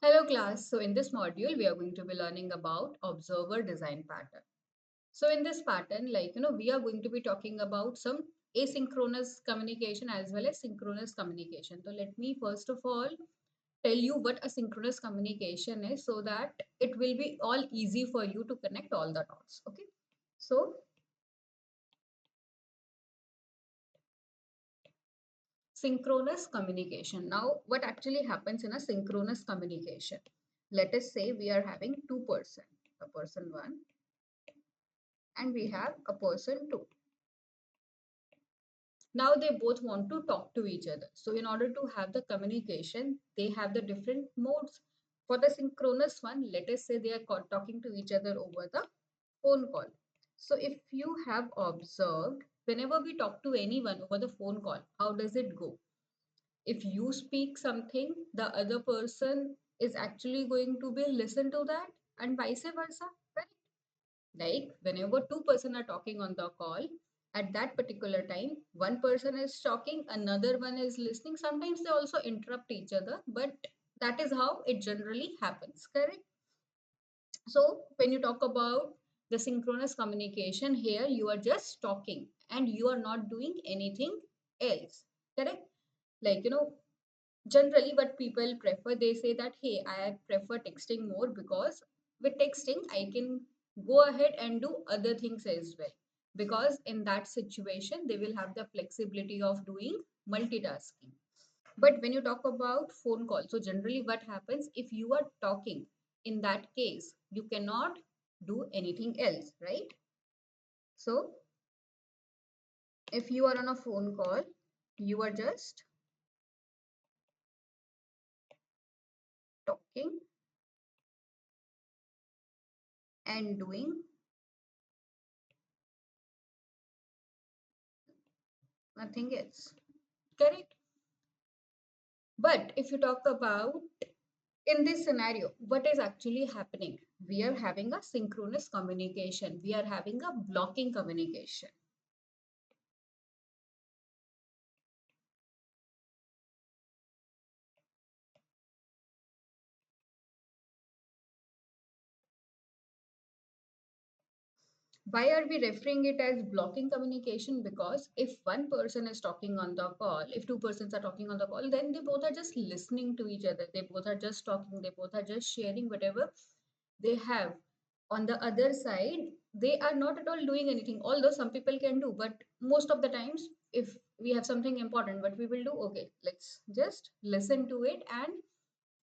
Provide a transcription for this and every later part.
Hello class. So in this module, we are going to be learning about observer design pattern. So in this pattern, we are going to be talking about some asynchronous communication as well as synchronous communication. So let me first of all tell you what a synchronous communication is so that it will be all easy for you to connect all the dots. Okay. So synchronous communication. Now, what actually happens in a synchronous communication? Let us say we are having two person, a person one and we have a person two. Now they both want to talk to each other. So in order to have the communication, they have the different modes. For the synchronous one, let us say they are talking to each other over the phone call. So if you have observed, whenever we talk to anyone over the phone call, how does it go? If you speak something, the other person is actually going to be listen to that and vice versa, right? Like whenever two person are talking on the call, at that particular time, one person is talking, another one is listening. Sometimes they also interrupt each other, but that is how it generally happens, correct? So when you talk about the synchronous communication here, you are just talking and you are not doing anything else, correct? Like, generally what people prefer, they say that, hey, I prefer texting more because with texting I can go ahead and do other things as well, because in that situation they will have the flexibility of doing multitasking. But when you talk about phone call, so generally what happens, if you are talking, in that case you cannot do anything else, right? So if you are on a phone call, you are just talking and doing nothing else, correct? But if you talk about in this scenario, what is actually happening? We are having a synchronous communication. We are having a blocking communication. Why are we referring it as blocking communication? Because if one person is talking on the call, if two persons are talking on the call, then they both are just listening to each other. They both are just talking. They both are just sharing whatever they have. On the other side, they are not at all doing anything, although some people can do, but most of the times if we have something important, what we will do, okay, let's just listen to it, and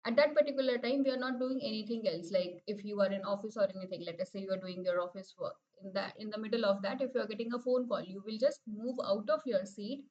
at that particular time we are not doing anything else. Like if you are in office or anything, let us say you are doing your office work, in the middle of that, if you are getting a phone call, you will just move out of your seat,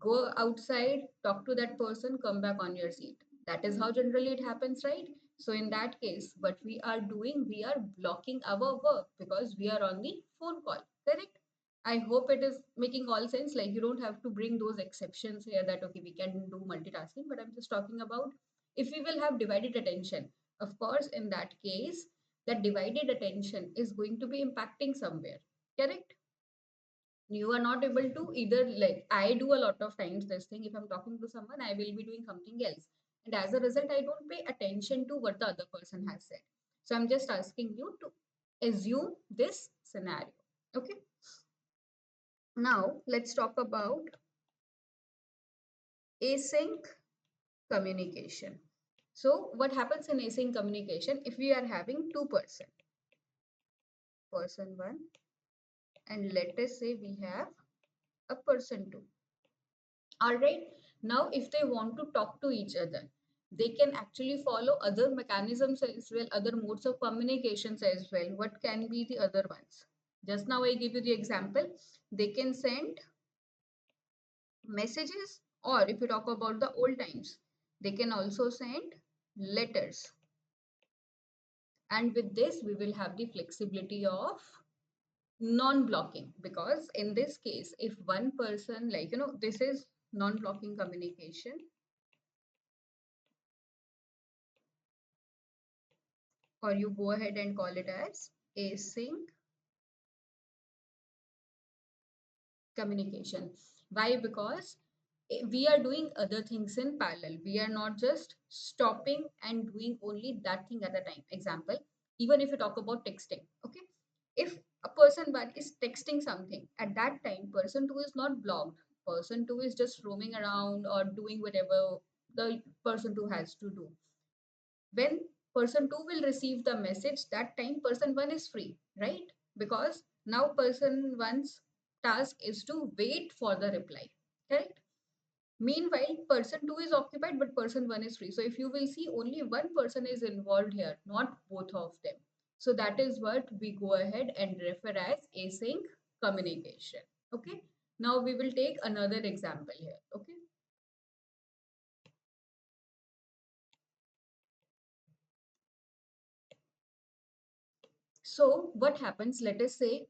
go outside, talk to that person, come back on your seat. That is how generally it happens, right? So in that case, what we are doing, we are blocking our work because we are on the phone call, correct? I hope it is making all sense. Like you don't have to bring those exceptions here that okay, we can do multitasking, but I'm just talking about if we will have divided attention. Of course, in that case, that divided attention is going to be impacting somewhere, correct? You are not able to either, like I do a lot of times this thing, if I'm talking to someone, I will be doing something else, and as a result I don't pay attention to what the other person has said. So I'm just asking you to assume this scenario. Okay, now let's talk about async communication. So what happens in async communication, if we are having two person one, and let us say we have a person two. All right. Now, if they want to talk to each other, they can actually follow other mechanisms as well, other modes of communications as well. What can be the other ones? Just now I give you the example. They can send messages, or if you talk about the old times, they can also send letters. And with this, we will have the flexibility of non-blocking, because in this case, if one person, this is non-blocking communication, or you go ahead and call it as async communication. Why? Because we are doing other things in parallel. We are not just stopping and doing only that thing at a time. Example, even if you talk about texting, okay, if a person one is texting something at that time, person two is not blocked. Person two is just roaming around or doing whatever the person two has to do. When person two will receive the message, that time person one is free, right? Because now person one's task is to wait for the reply, correct? Meanwhile, person two is occupied, but person one is free. So if you will see, only one person is involved here, not both of them. So that is what we go ahead and refer as async communication. Okay. Now we will take another example here. Okay. So what happens? Let us say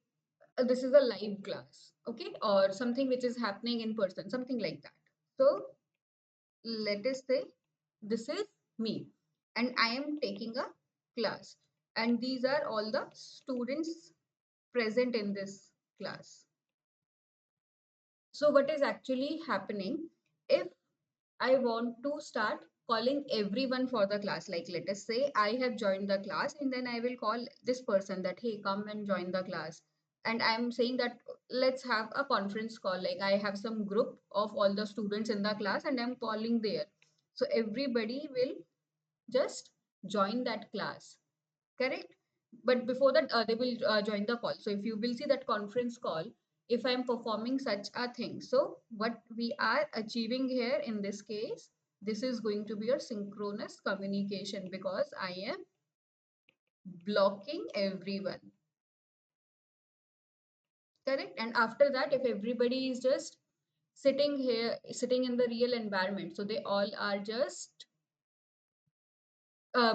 this is a live class, okay, or something which is happening in person, something like that. So let us say this is me and I am taking a class, and these are all the students present in this class. So what is actually happening, if I want to start calling everyone for the class, like let us say I have joined the class and then I will call this person that, hey, come and join the class. And I'm saying that let's have a conference call. Like I have some group of all the students in the class and I'm calling there. So everybody will just join that class, correct? But before that, they will join the call. So if you will see that conference call, if I'm performing such a thing, so what we are achieving here in this case, this is going to be your synchronous communication because I am blocking everyone, correct? And after that, if everybody is just sitting here, sitting in the real environment, so they all are just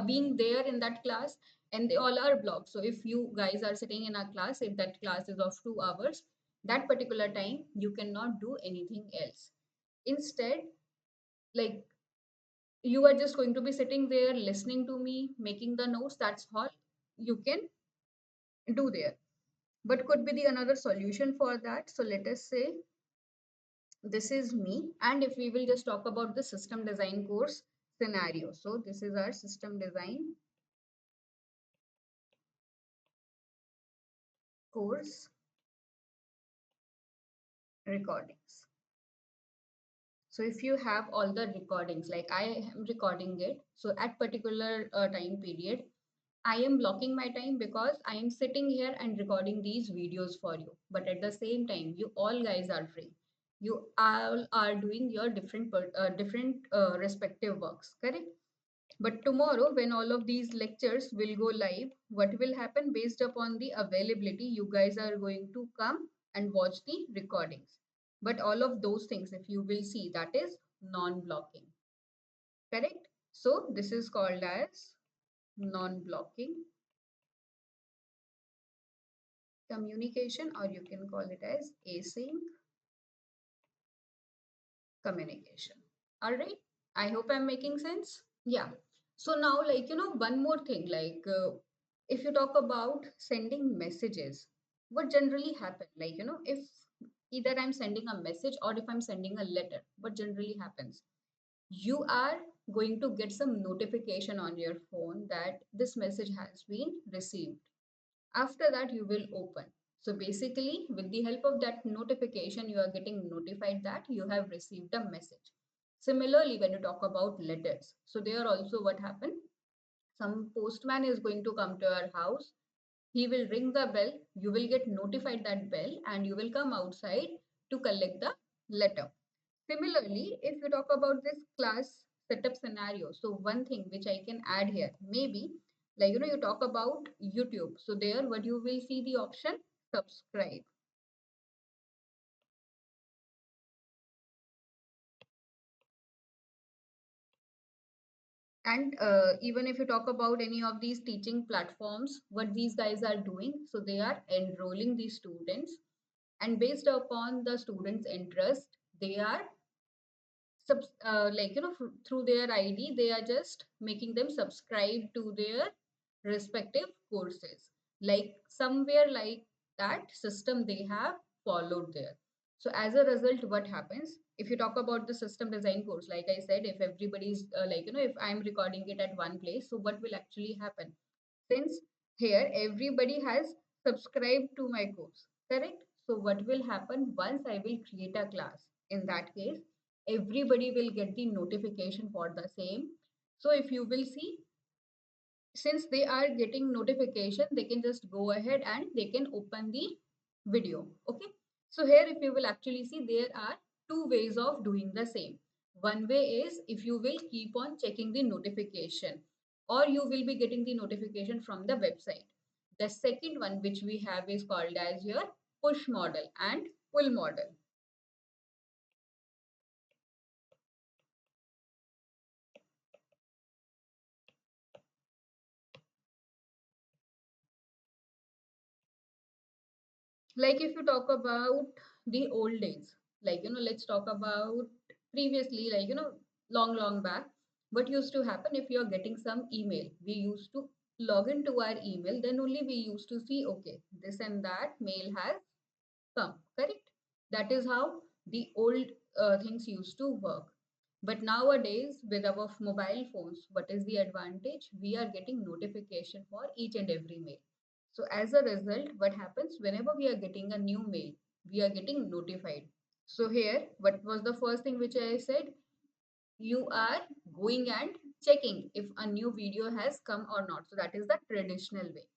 being there in that class, and they all are blocked. So if you guys are sitting in a class, if that class is of 2 hours, that particular time you cannot do anything else. Instead, like, you are just going to be sitting there listening to me, making the notes. That's all you can do there. But could be the another solution for that. So let us say this is me, and if we will just talk about the system design course scenario, so this is our system design course recordings. So if you have all the recordings, like I am recording it, so at particular time period, I am blocking my time because I am sitting here and recording these videos for you. But at the same time, you all guys are free. You all are doing your different respective works, correct? But tomorrow, when all of these lectures will go live, what will happen based upon the availability? You guys are going to come and watch the recordings. But all of those things, if you will see, that is non-blocking, correct? So this is called as non-blocking communication, or you can call it as async communication. All right. I hope I'm making sense. Yeah. So now, like, one more thing, like, if you talk about sending messages, what generally happen? Like, if either I'm sending a message or if I'm sending a letter, what generally happens? You are going to get some notification on your phone that this message has been received. After that, you will open. So basically, with the help of that notification, you are getting notified that you have received a message. Similarly, when you talk about letters, so there also what happened? Some postman is going to come to your house. He will ring the bell. You will get notified that bell, and you will come outside to collect the letter. Similarly, if you talk about this class setup scenario, so one thing which I can add here, maybe like you talk about YouTube. So there what you will see the option subscribe. And even if you talk about any of these teaching platforms, what these guys are doing, so they are enrolling these students, and based upon the students' interest, they are through their ID, they are just making them subscribe to their respective courses. Like somewhere like that system they have followed there. So as a result, what happens if you talk about the system design course, like I said, if everybody's if I'm recording it at one place, so what will actually happen? Since here everybody has subscribed to my course, correct? So what will happen once I will create a class? In that case, everybody will get the notification for the same. So if you will see, since they are getting notification, they can just go ahead and they can open the video. Okay, so here if you will actually see, there are two ways of doing the same. One way is if you will keep on checking the notification, or you will be getting the notification from the website. The second one which we have is called as your push model and pull model. Like if you talk about the old days, let's talk about previously, long back, what used to happen if you're getting some email, we used to log into our email, then only we used to see, okay, this and that mail has come, correct? That is how the old things used to work. But nowadays, with our mobile phones, what is the advantage? We are getting notification for each and every mail. So as a result, what happens whenever we are getting a new mail, we are getting notified. So here, what was the first thing which I said? You are going and checking if a new video has come or not. So that is the traditional way.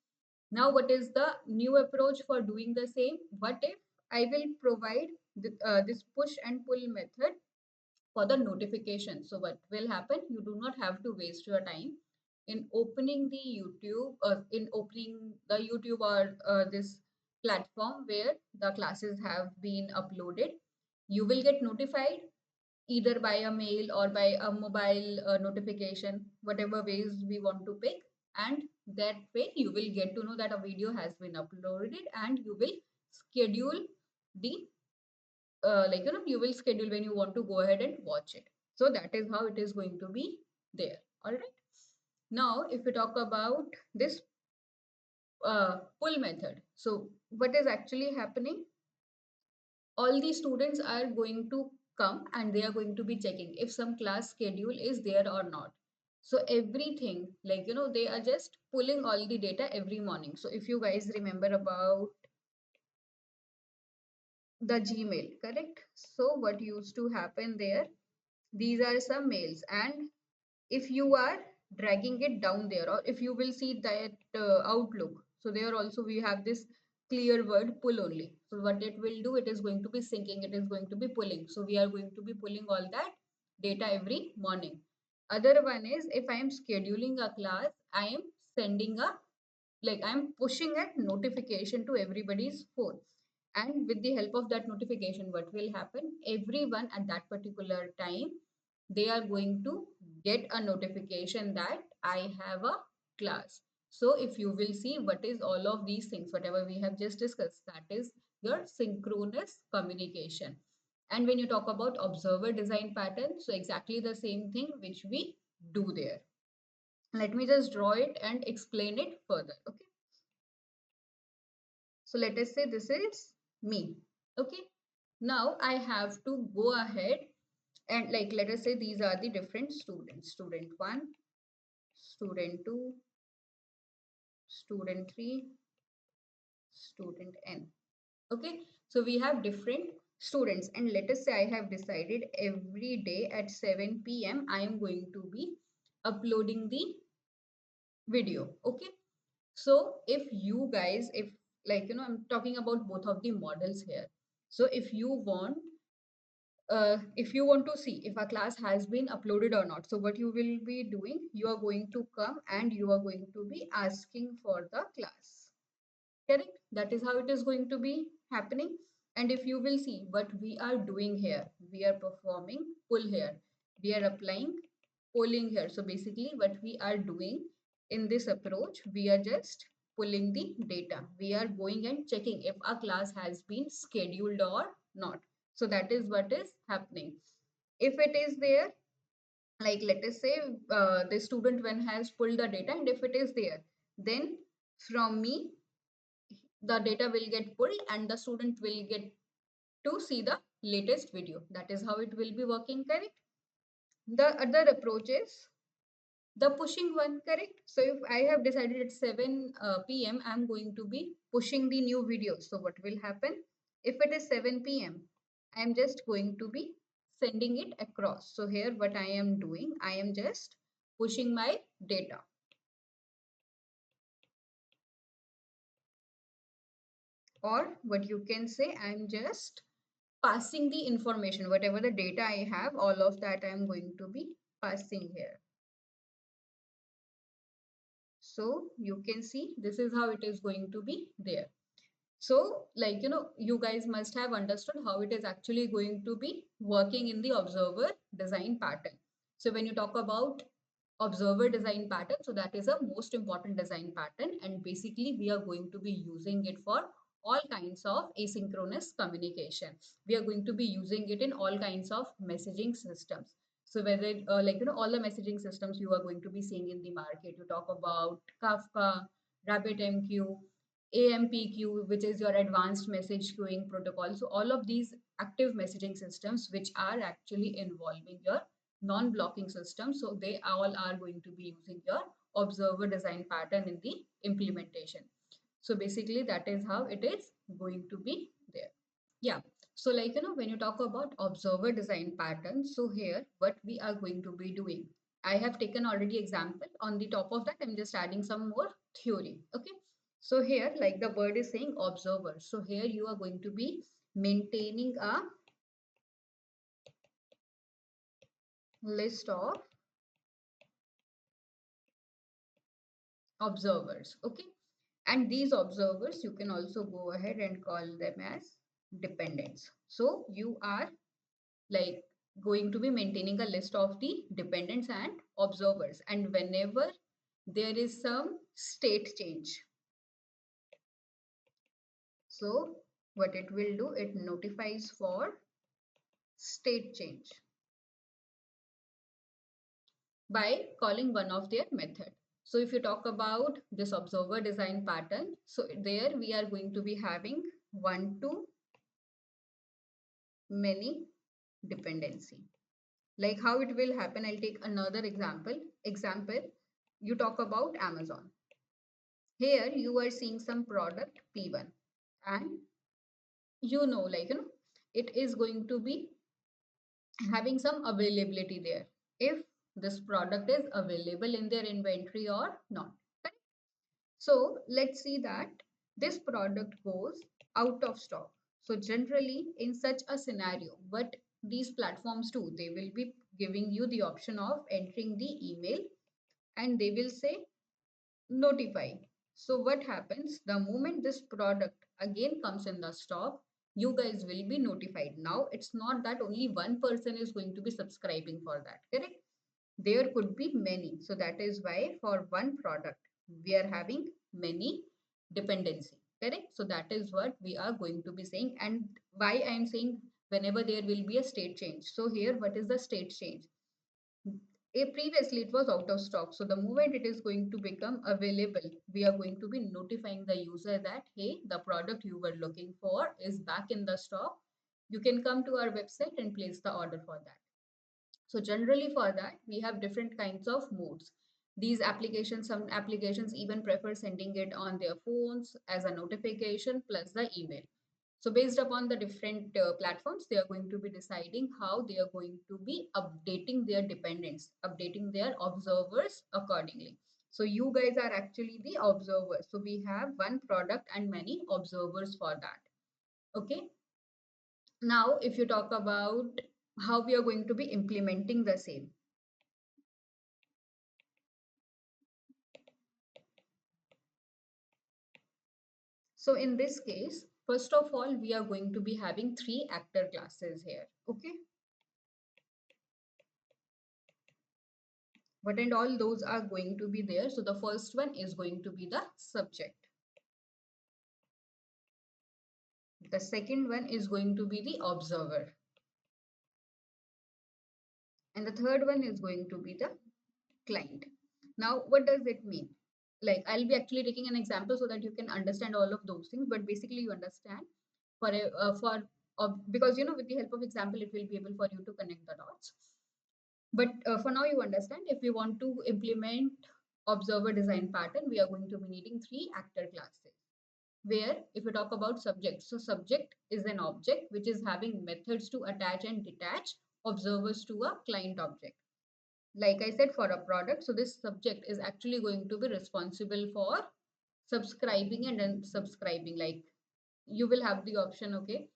Now, what is the new approach for doing the same? What if I will provide this push and pull method for the notification? So what will happen? You do not have to waste your time in opening the YouTube, or this platform where the classes have been uploaded. You will get notified either by a mail or by a mobile notification, whatever ways we want to pick. And that way you will get to know that a video has been uploaded, and you will schedule the you will schedule when you want to go ahead and watch it. So that is how it is going to be there. All right. Now, if we talk about this pull method, so what is actually happening? All the students are going to come and they are going to be checking if some class schedule is there or not. So everything, they are just pulling all the data every morning. So if you guys remember about the Gmail, correct? So what used to happen there, these are some mails, and if you are dragging it down there, or if you will see that Outlook, so there also we have this clear word pull only. So what it will do, it is going to be syncing, it is going to be pulling. So we are going to be pulling all that data every morning. Other one is if I am scheduling a class, I am sending a, I'm pushing a notification to everybody's phone. And with the help of that notification, what will happen? Everyone at that particular time, they are going to get a notification that I have a class. So if you will see what is all of these things, whatever we have just discussed, that is your synchronous communication. And when you talk about observer design pattern, so exactly the same thing which we do there. Let me just draw it and explain it further. Okay. So let us say this is me. Okay. Now I have to go ahead and let us say these are the different students. Student 1, student 2, student 3, student n. Okay. So we have different students, and let us say I have decided every day at 7 p.m. I am going to be uploading the video. Okay. So if you guys, if I'm talking about both of the models here. So if you want to see if a class has been uploaded or not, so what you will be doing, you are going to come and you are going to be asking for the class. Correct? That is how it is going to be happening. And if you will see what we are doing here, we are performing pull here. We are applying polling here. So basically what we are doing in this approach, we are just pulling the data. We are going and checking if a class has been scheduled or not. So that is what is happening. If it is there, let us say the student one has pulled the data, and if it is there, then from me the data will get pulled and the student will get to see the latest video. That is how it will be working, correct? The other approach is the pushing one, correct? So if I have decided at 7 p.m. I'm going to be pushing the new videos. So what will happen? If it is 7 p.m., I'm just going to be sending it across. So here what I am doing, I am just pushing my data. Or what you can say, I'm just passing the information, whatever the data I have, all of that I'm going to be passing here. So you can see this is how it is going to be there. So like, you guys must have understood how it is actually going to be working in the observer design pattern. So when you talk about observer design pattern, so that is a most important design pattern, and basically we are going to be using it for all kinds of asynchronous communication. We are going to be using it in all kinds of messaging systems. So whether like, all the messaging systems you are going to be seeing in the market, you talk about Kafka, RabbitMQ, AMPQ, which is your advanced message queuing protocol. So all of these active messaging systems, which are actually involving your non-blocking system. So they all are going to be using your observer design pattern in the implementation. So basically that is how it is going to be there. Yeah. So like, when you talk about observer design pattern, so here what we are going to be doing, I have taken already example. On the top of that, I'm just adding some more theory. Okay. So here, like the word is saying observer. So here you are going to be maintaining a list of observers. Okay. And these observers, you can also go ahead and call them as dependents. So you are like going to be maintaining a list of the dependents and observers. And whenever there is some state change, so what it will do, it notifies for state change by calling one of their method. So if you talk about this observer design pattern, so there we are going to be having one to many dependency. Like how it will happen, I'll take another example. You talk about Amazon. Here you are seeing some product P1, and like, it is going to be having some availability there, if this product is available in their inventory or not. Correct? So let's see that this product goes out of stock. So generally in such a scenario, what these platforms do, they will be giving you the option of entering the email, and they will say notify. So what happens, the moment this product again comes in the stock, you guys will be notified. Now it's not that only one person is going to be subscribing for that, correct? There could be many. So that is why for one product we are having many dependency, correct? So that is what we are going to be saying, and why I am saying whenever there will be a state change. So here what is the state change? Previously it was out of stock, so the moment it is going to become available, we are going to be notifying the user that hey, the product you were looking for is back in the stock. You can come to our website and place the order for that. So generally for that, we have different kinds of modes. These applications, some applications even prefer sending it on their phones as a notification plus the email. So based upon the different platforms, they are going to be deciding how they are going to be updating their dependents, updating their observers accordingly. So you guys are actually the observers. So we have one product and many observers for that. Okay. Now, if you talk about how we are going to be implementing the same. So in this case, first of all, we are going to be having three actor classes here. Okay. What and all those are going to be there. So the first one is going to be the subject. The second one is going to be the observer. And the third one is going to be the client. Now, what does it mean? Like, I'll be actually taking an example so that you can understand all of those things. But basically, you understand for because with the help of example it will be able for you to connect the dots. But for now you understand, if we want to implement observer design pattern, we are going to be needing three actor classes. Where if we talk about subject, so subject is an object which is having methods to attach and detach observers to a client object. Like I said, for a product, so this subject is actually going to be responsible for subscribing and unsubscribing. Like you will have the option, okay,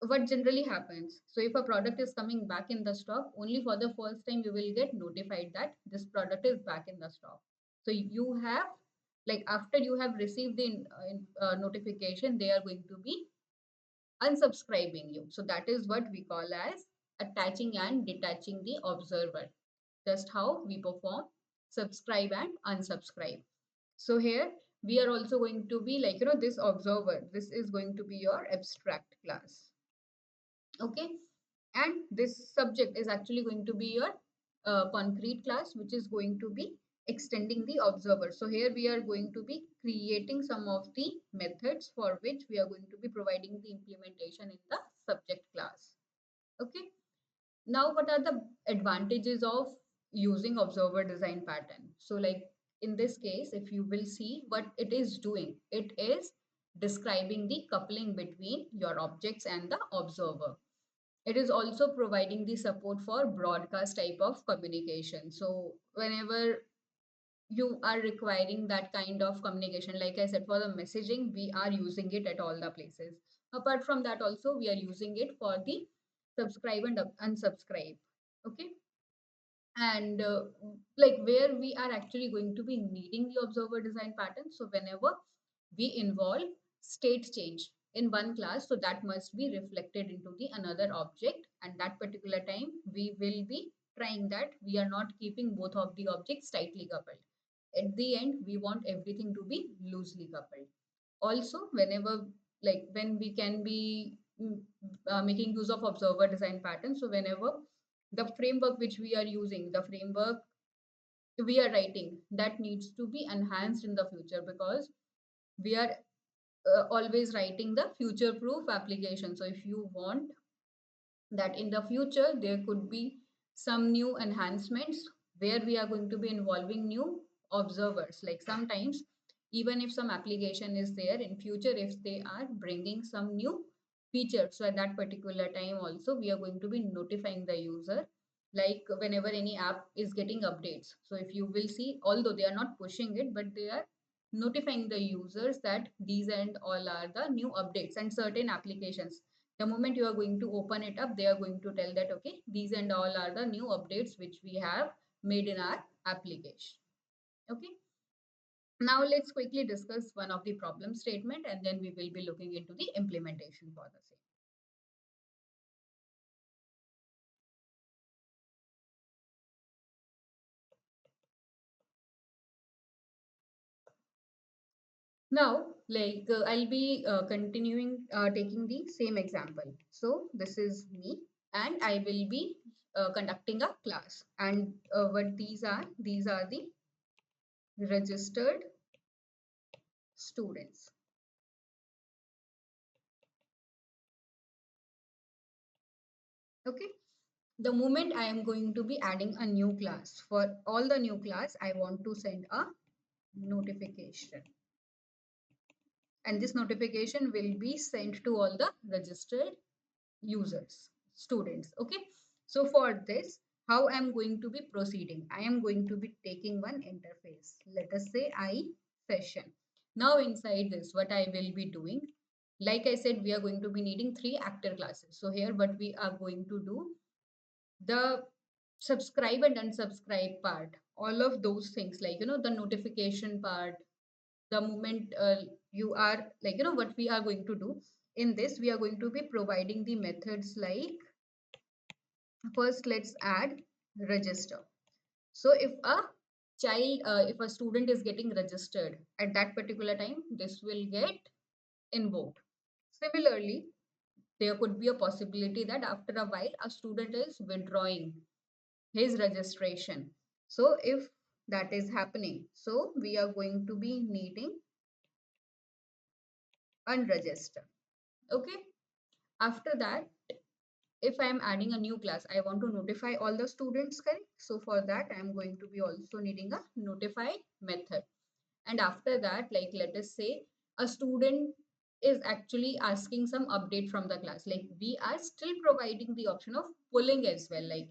what generally happens, so if a product is coming back in the stock, only for the first time you will get notified that this product is back in the stock. So you have, like after you have received the notification, they are going to be unsubscribing you. So that is what we call as attaching and detaching the observer, just how we perform subscribe and unsubscribe. So here we are also going to be like, this observer, this is going to be your abstract class. Okay, and this subject is actually going to be your concrete class, which is going to be extending the observer. So here we are going to be creating some of the methods for which we are going to be providing the implementation in the subject class. Okay, now what are the advantages of using observer design pattern? So like in this case, if you will see what it is doing, it is describing the coupling between your objects and the observer. It is also providing the support for broadcast type of communication. So whenever you are requiring that kind of communication, like I said, for the messaging, we are using it at all the places. Apart from that also, we are using it for the subscribe and unsubscribe. Okay, and like where we are actually going to be needing the observer design pattern, so whenever we involve state change in one class, so that must be reflected into the another object, and that particular time we will be trying that we are not keeping both of the objects tightly coupled. At the end we want everything to be loosely coupled. Also whenever, like when we can be making use of observer design pattern, so whenever the framework which we are using, the framework we are writing, that needs to be enhanced in the future, because we are always writing the future proof application. So if you want that in the future there could be some new enhancements where we are going to be involving new observers, like sometimes even if some application is there in future, if they are bringing some new features, so at that particular time also we are going to be notifying the user, like whenever any app is getting updates. So if you will see, although they are not pushing it, but they are notifying the users that these and all are the new updates and certain applications. The moment you are going to open it up, they are going to tell that, okay, these and all are the new updates which we have made in our application. Okay, now let's quickly discuss one of the problem statement, and then we will be looking into the implementation for the same. Now, like I'll be continuing taking the same example. So this is me, and I will be conducting a class. And what these are the registered students. Okay. The moment I am going to be adding a new class, for all the new class, I want to send a notification. And this notification will be sent to all the registered users, students. Okay. So for this, how I'm going to be proceeding? I am going to be taking one interface. Let us say I session. Now inside this, what I will be doing, like I said, we are going to be needing three actor classes. So here, what we are going to do, the subscribe and unsubscribe part, all of those things, like the notification part, the moment you are like, what we are going to do in this, we are going to be providing the methods like, first let's add register. So if a child, if a student is getting registered at that particular time, this will get invoked. Similarly, there could be a possibility that after a while a student is withdrawing his registration. So if that is happening, so we are going to be needing unregister. Okay. After that, if I am adding a new class, I want to notify all the students, correct? So for that, I am going to be also needing a notify method. And after that, like let us say a student is actually asking some update from the class. Like we are still providing the option of pulling as well. Like,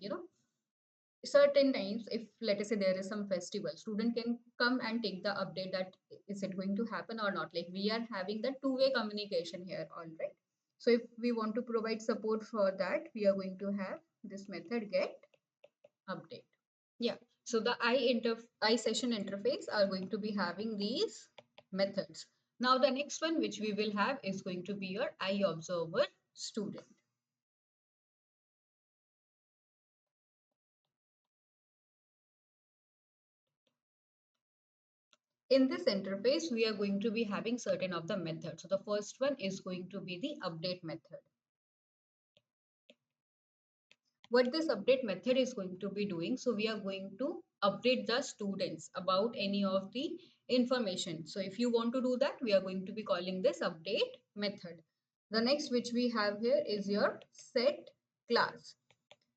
certain times, if let us say there is some festival, student can come and take the update that is it going to happen or not. Like we are having the two-way communication here, all right? So if we want to provide support for that, we are going to have this method get update. Yeah. So the I session interface are going to be having these methods. Now the next one which we will have is going to be your I observer student. In this interface, we are going to be having certain of the methods. So the first one is going to be the update method. What this update method is going to be doing, so we are going to update the students about any of the information. So if you want to do that, we are going to be calling this update method. The next which we have here is your set class.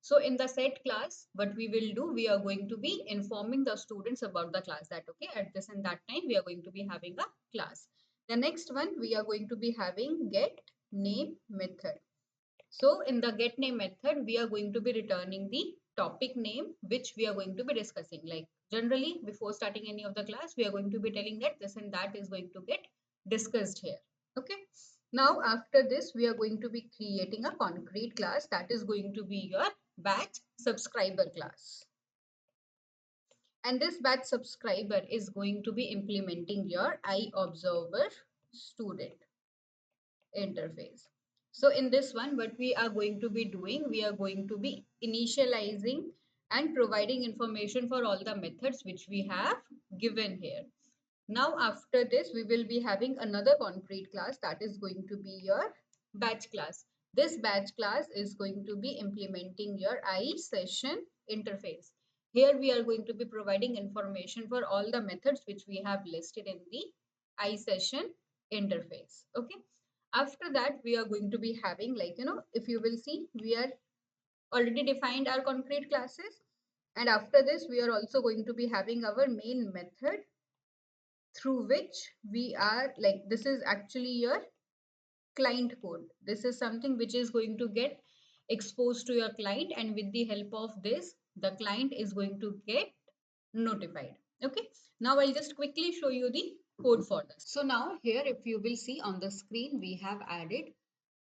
So in the set class, what we will do, we are going to be informing the students about the class that, okay, at this and that time, we are going to be having a class. The next one, we are going to be having get name method. So in the get name method, we are going to be returning the topic name, which we are going to be discussing. Like generally, before starting any of the class, we are going to be telling that this and that is going to get discussed here. Okay. Now, after this, we are going to be creating a concrete class that is going to be your batch subscriber class. And this batch subscriber is going to be implementing your iObserver student interface. So in this one, what we are going to be doing, we are going to be initializing and providing information for all the methods which we have given here. Now, after this, we will be having another concrete class that is going to be your batch class. This batch class is going to be implementing your iSession interface. Here, we are going to be providing information for all the methods which we have listed in the iSession interface. Okay. After that, we are going to be having, like, if you will see, we are already defined our concrete classes. And after this, we are also going to be having our main method through which we are like, this is actually your client code. This is something which is going to get exposed to your client, and with the help of this, the client is going to get notified. Okay. Now I'll just quickly show you the code for this. So now here, if you will see on the screen, we have added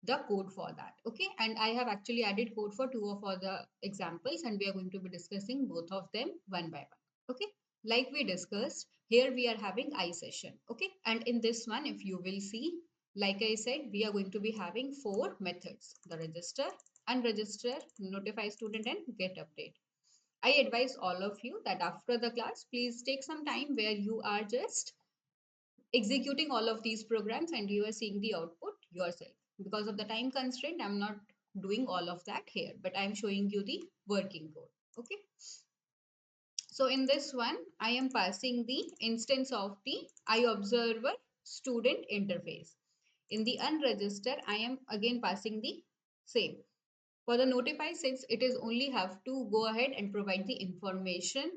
the code for that. Okay. And I have actually added code for two of the examples, and we are going to be discussing both of them one by one. Okay. Like we discussed, here we are having iSession. Okay. And in this one, if you will see, like I said, we are going to be having four methods: the register, unregister, notify student, and get update. I advise all of you that after the class, please take some time where you are just executing all of these programs and you are seeing the output yourself. Because of the time constraint, I'm not doing all of that here, but I'm showing you the working code. Okay. So in this one, I am passing the instance of the iObserver student interface. In the unregister, I am again passing the same. For the notify, since it is only have to go ahead and provide the information,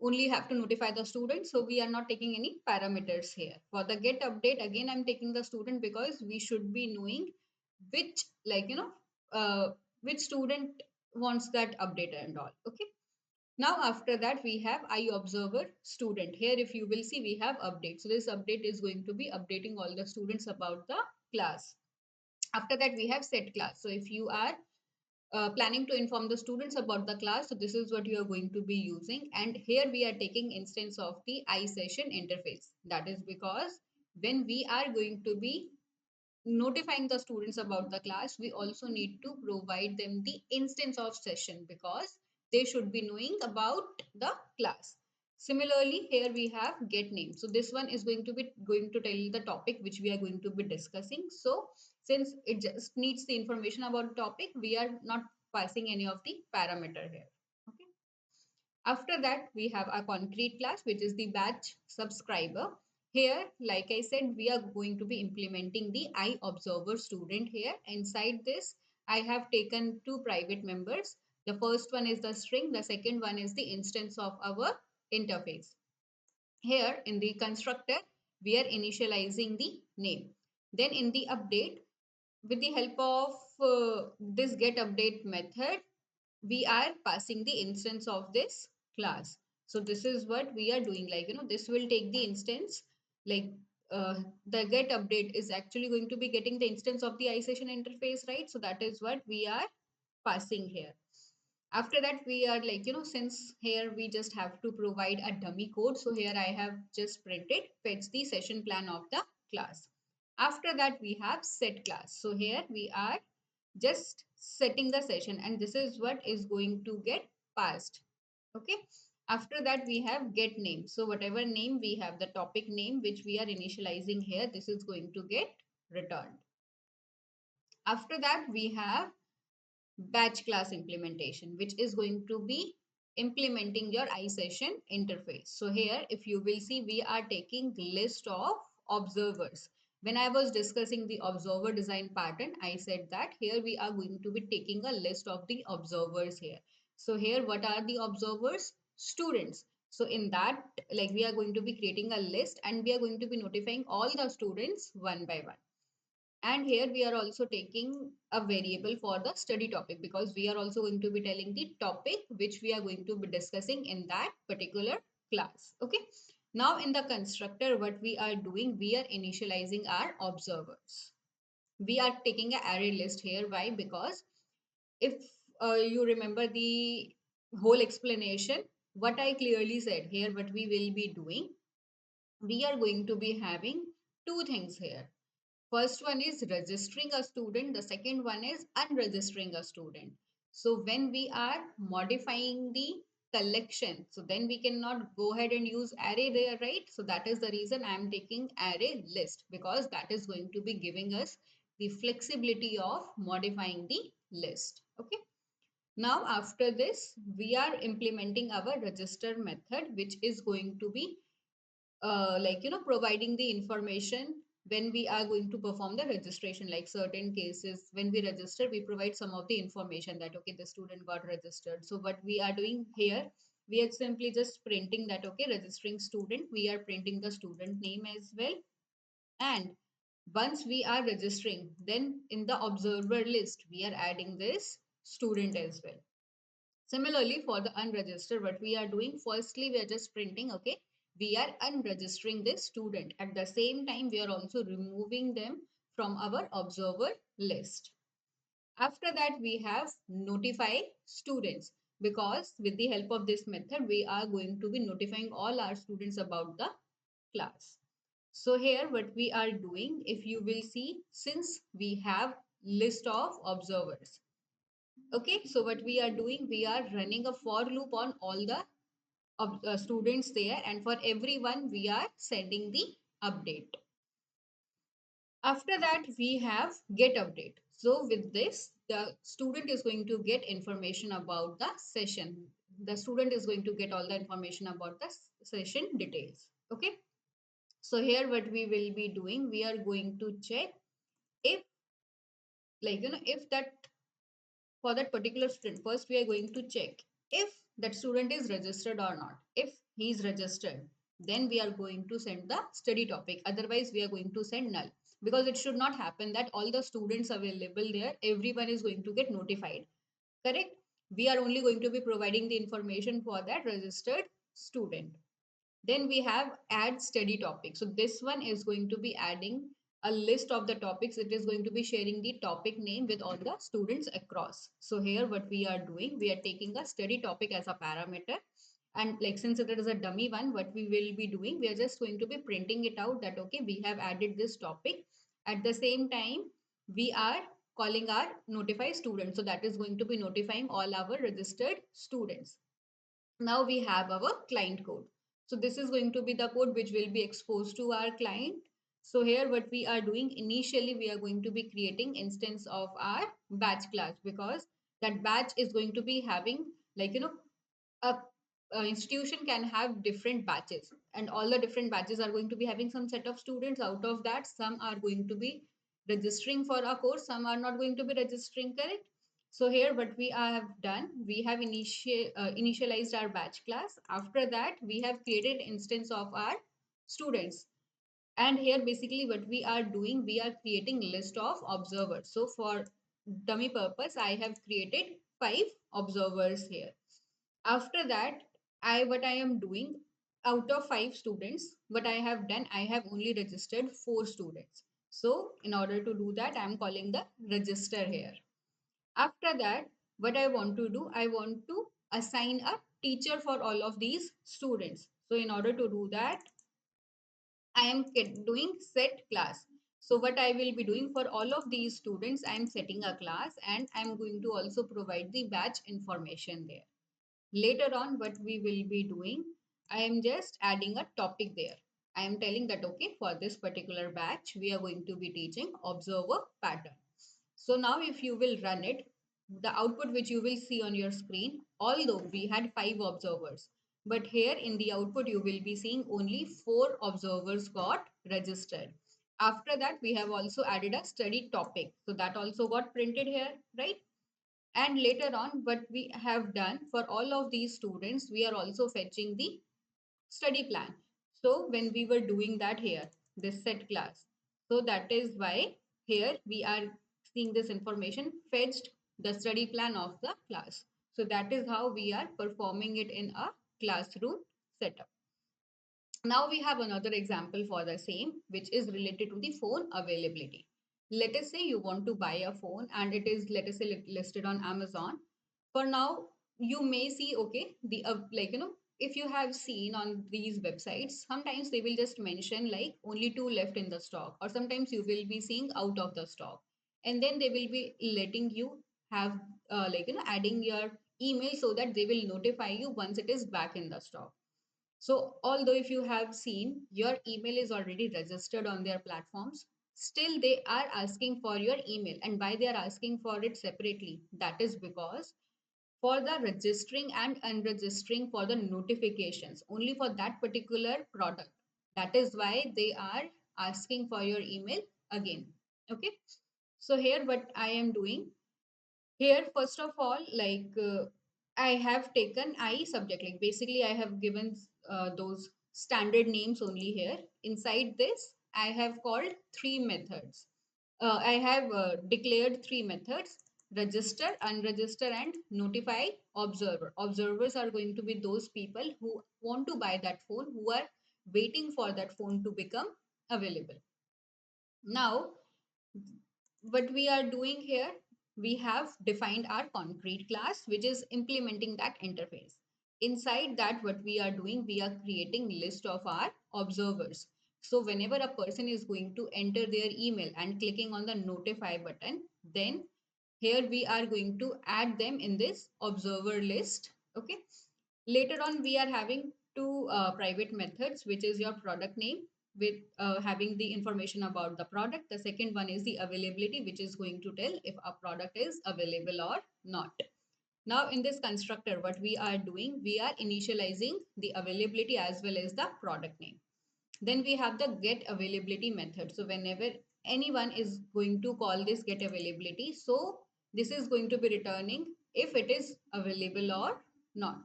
only have to notify the student. So we are not taking any parameters here. For the get update, again, I'm taking the student because we should be knowing which, like, which student wants that update and all. Okay. Now, after that, we have iObserver student. Here, if you will see, we have update. So this update is going to be updating all the students about the class. After that, we have set class. So if you are planning to inform the students about the class, so this is what you are going to be using. And here we are taking instance of the iSession interface. That is because when we are going to be notifying the students about the class, we also need to provide them the instance of session because they should be knowing about the class. Similarly, here we have get name. So this one is going to tell the topic which we are going to be discussing. So since it just needs the information about the topic, we are not passing any of the parameter here. Okay. After that, we have a concrete class, which is the batch subscriber. Here, like I said, we are going to be implementing the iObserver student here. Inside this, I have taken two private members. The first one is the string. The second one is the instance of our interface. Here in the constructor, we are initializing the name. Then in the update, with the help of this get update method, we are passing the instance of this class. So this is what we are doing, like, this will take the instance, like the get update is actually going to be getting the instance of the iSession interface, right? So that is what we are passing here. After that, we are like, since here we just have to provide a dummy code, so here I have just printed fetch the session plan of the class. After that, we have set class. So here we are just setting the session, and this is what is going to get passed. Okay. After that, we have get name. So whatever name we have, the topic name which we are initializing here, this is going to get returned. After that, we have batch class implementation, which is going to be implementing your iSession interface. So here, if you will see, we are taking list of observers. When I was discussing the observer design pattern, I said that here we are going to be taking a list of the observers here. So here, what are the observers? Students. So in that, like, we are going to be creating a list, and we are going to be notifying all the students one by one. And here we are also taking a variable for the study topic, because we are also going to be telling the topic which we are going to be discussing in that particular class. Okay. Now in the constructor, what we are doing, we are initializing our observers. We are taking an array list here. Why? Because if you remember the whole explanation, what I clearly said here, what we will be doing, we are going to be having two things here. First one is registering a student. The second one is unregistering a student. So when we are modifying the collection, so then we cannot go ahead and use array there, right? So that is the reason I am taking array list, because that is going to be giving us the flexibility of modifying the list. Okay. Now after this, we are implementing our register method, which is going to be providing the information when we are going to perform the registration. Like certain cases, when we register, we provide some of the information that okay, the student got registered. So what we are doing here, we are simply just printing that okay, registering student, we are printing the student name as well. And once we are registering, then in the observer list, we are adding this student as well. Similarly, for the unregistered, what we are doing, firstly, we are just printing, okay, we are unregistering this student. At the same time, we are also removing them from our observer list. After that, we have notify students, because with the help of this method, we are going to be notifying all our students about the class. So here, what we are doing, if you will see, since we have list of observers, okay, so what we are doing, we are running a for loop on all the students there, and for everyone we are sending the update. After that, we have get update. So with this, the student is going to get information about the session. The student is going to get all the information about the session details. Okay. So here what we will be doing, we are going to check if, if that, for that particular student, first we are going to check if that student is registered or not. If he is registered, then we are going to send the study topic. Otherwise, we are going to send null, because it should not happen that all the students available there, everyone is going to get notified. Correct? We are only going to be providing the information for that registered student. Then we have add study topic. So this one is going to be adding a list of the topics. It is going to be sharing the topic name with all the students across. So here what we are doing, we are taking a study topic as a parameter. And like, since it is a dummy one, what we will be doing, we are just going to be printing it out that, okay, we have added this topic. At the same time, we are calling our notify students. So that is going to be notifying all our registered students. Now we have our client code. So this is going to be the code which will be exposed to our client. So here what we are doing, initially we are going to be creating instance of our batch class, because that batch is going to be having, like, a institution can have different batches, and all the different batches are going to be having some set of students. Out of that, some are going to be registering for a course, some are not going to be registering, correct? So here what we have done, we have initialized our batch class. After that, we have created instance of our students, and here basically what we are doing, we are creating list of observers. So for dummy purpose, I have created 5 observers here. After that, what I am doing, out of 5 students, what I have done, I have only registered 4 students. So in order to do that, I am calling the register here. After that, what I want to do, I want to assign a teacher for all of these students. So in order to do that, I am doing set class. So what I will be doing for all of these students, I am setting a class, and I am going to also provide the batch information there. Later on, what we will be doing, I am just adding a topic there. I am telling that, okay, for this particular batch, we are going to be teaching observer pattern. So now if you will run it, the output which you will see on your screen, although we had 5 observers, but here in the output, you will be seeing only 4 observers got registered. After that, we have also added a study topic. So that also got printed here, right? And later on, what we have done for all of these students, we are also fetching the study plan. So when we were doing that here, this set class, so that is why here we are seeing this information fetched the study plan of the class. So that is how we are performing it in a classroom setup. Now we have another example for the same, which is related to the phone availability. Let us say you want to buy a phone and it is, let us say, listed on Amazon. For now, you may see, okay, the if you have seen on these websites, sometimes they will just mention like only 2 left in the stock, or sometimes you will be seeing out of the stock, and then they will be letting you have adding your email so that they will notify you once it is back in the stock. So, although if you have seen your email is already registered on their platforms, still they are asking for your email. And why they are asking for it separately? That is because for the registering and unregistering for the notifications, only for that particular product. That is why they are asking for your email again. Okay. So here what I am doing, here first of all, I have taken I subject, like basically I have given those standard names only. Here inside this, I have called 3 methods. I have declared 3 methods: register, unregister, and notify observer. Observers are going to be those people who want to buy that phone, who are waiting for that phone to become available. Now what we are doing here, we have defined our concrete class, which is implementing that interface. Inside that, what we are doing, we are creating list of our observers. So whenever a person is going to enter their email and clicking on the notify button, then here we are going to add them in this observer list. Okay. Later on, we are having 2 private methods, which is your product name with having the information about the product. The second one is the availability, which is going to tell if a product is available or not. Now in this constructor, what we are doing, we are initializing the availability as well as the product name. Then we have the get availability method. So whenever anyone is going to call this get availability, so this is going to be returning if it is available or not.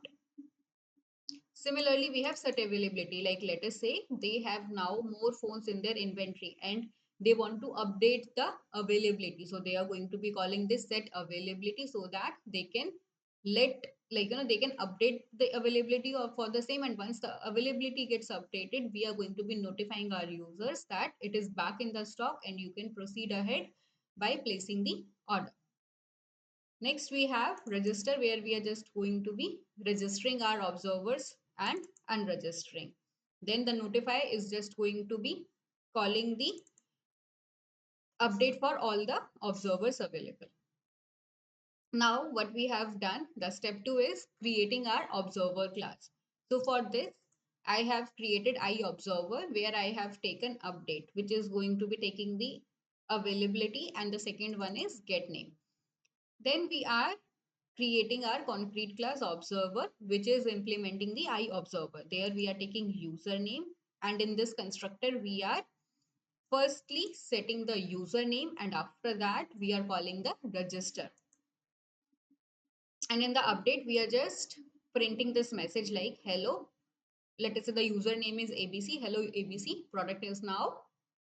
Similarly, we have set availability. Like let us say they have now more phones in their inventory and they want to update the availability. So they are going to be calling this set availability so that they can let, they can update the availability of for the same. And once the availability gets updated, we are going to be notifying our users that it is back in the stock and you can proceed ahead by placing the order. Next, we have register, where we are just going to be registering our observers and unregistering. Then the notify is just going to be calling the update for all the observers available. Now, what we have done, the step 2 is creating our observer class. So for this, I have created iObserver, where I have taken update, which is going to be taking the availability, and the second one is get name. Then we are creating our concrete class observer, which is implementing the iObserver. There we are taking username, and in this constructor we are firstly setting the username, and after that we are calling the register. And in the update we are just printing this message like hello. Let us say the username is ABC. Hello ABC, product is now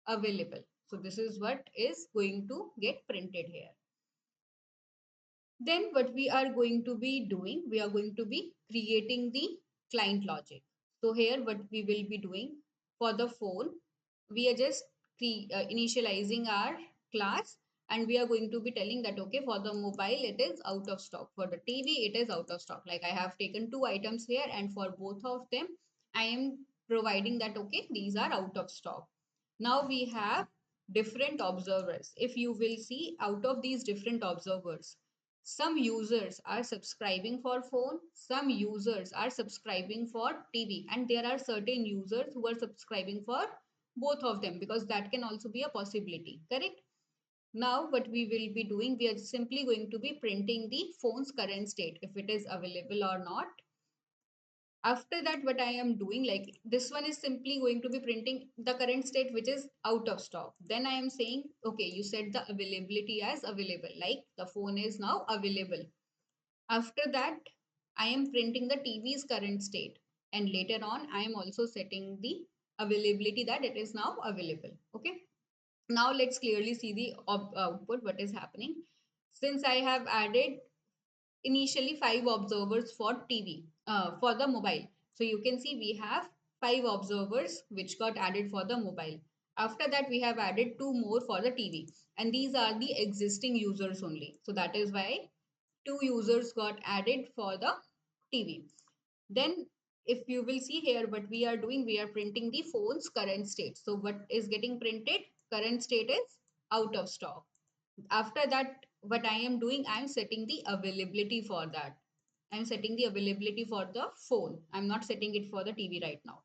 available. So this is what is going to get printed here. Then what we are going to be doing, we are going to be creating the client logic. So here what we will be doing for the phone, we are just initializing our class, and we are going to be telling that okay, for the mobile it is out of stock, for the TV it is out of stock. Like I have taken two items here, and for both of them I am providing that okay, these are out of stock. Now we have different observers. If you will see, out of these different observers, some users are subscribing for phone, some users are subscribing for TV, and there are certain users who are subscribing for both of them, because that can also be a possibility, correct? Now what we will be doing, we are simply going to be printing the phone's current state, if it is available or not. After that, what I am doing, like this one is simply going to be printing the current state which is out of stock. Then I am saying okay, you set the availability as available, like the phone is now available. After that, I am printing the TV's current state, and later on I am also setting the availability that it is now available. Okay, now let's clearly see the output, what is happening. Since I have added initially 5 observers for TV, for the mobile. So you can see we have 5 observers which got added for the mobile. After that, we have added 2 more for the TV, and these are the existing users only. So that is why 2 users got added for the TV. Then if you will see here, what we are doing, we are printing the phone's current state. So what is getting printed? Current state is out of stock. After that, what I am doing, I am setting the availability for that. I'm setting the availability for the phone. I'm not setting it for the TV right now.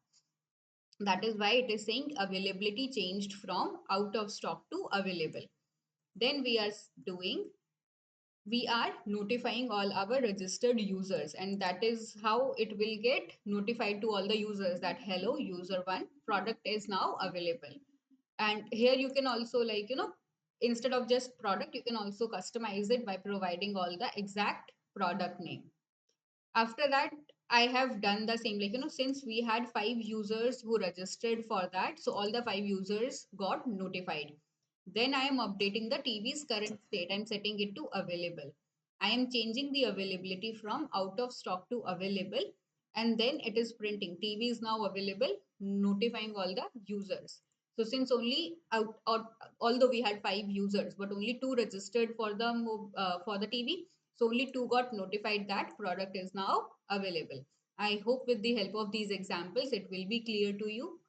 That is why it is saying availability changed from out of stock to available. Then we are notifying all our registered users, and that is how it will get notified to all the users that hello user 1, product is now available. And here you can also, like, instead of just product, you can also customize it by providing all the exact product name. After that, I have done the same, like, since we had 5 users who registered for that, so all the 5 users got notified. Then I am updating the TV's current state and setting it to available. I am changing the availability from out of stock to available, and then it is printing TV is now available, notifying all the users. So since only although we had 5 users, but only 2 registered for the TV, so only 2 got notified that product is now available. I hope with the help of these examples, it will be clear to you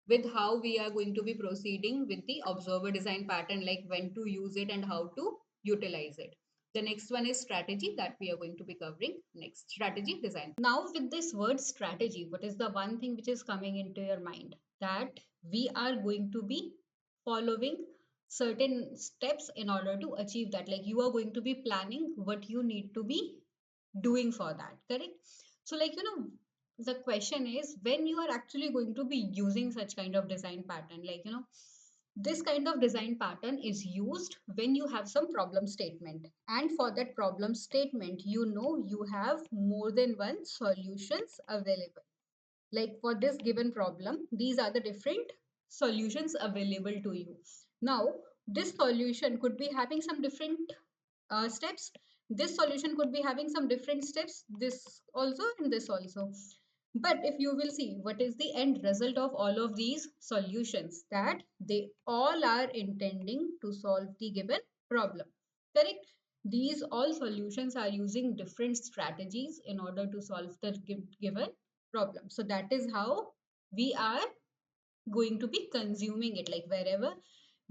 with how we are going to be proceeding with the observer design pattern, like when to use it and how to utilize it. The next one is strategy that we are going to be covering next, strategy design. Now with this word strategy, what is the one thing which is coming into your mind? That we are going to be following certain steps in order to achieve that. Like you are going to be planning what you need to be doing for that, correct? So like, the question is, when you are actually going to be using such kind of design pattern, like, this kind of design pattern is used when you have some problem statement, and for that problem statement, you have more than one solutions available. Like for this given problem, these are the different solutions available to you. Now this solution could be having some different steps. This solution could be having some different steps, this also and this also. But if you will see, what is the end result of all of these solutions? That they all are intending to solve the given problem, correct? These all solutions are using different strategies in order to solve the given problem. So that is how we are going to be consuming it. Like wherever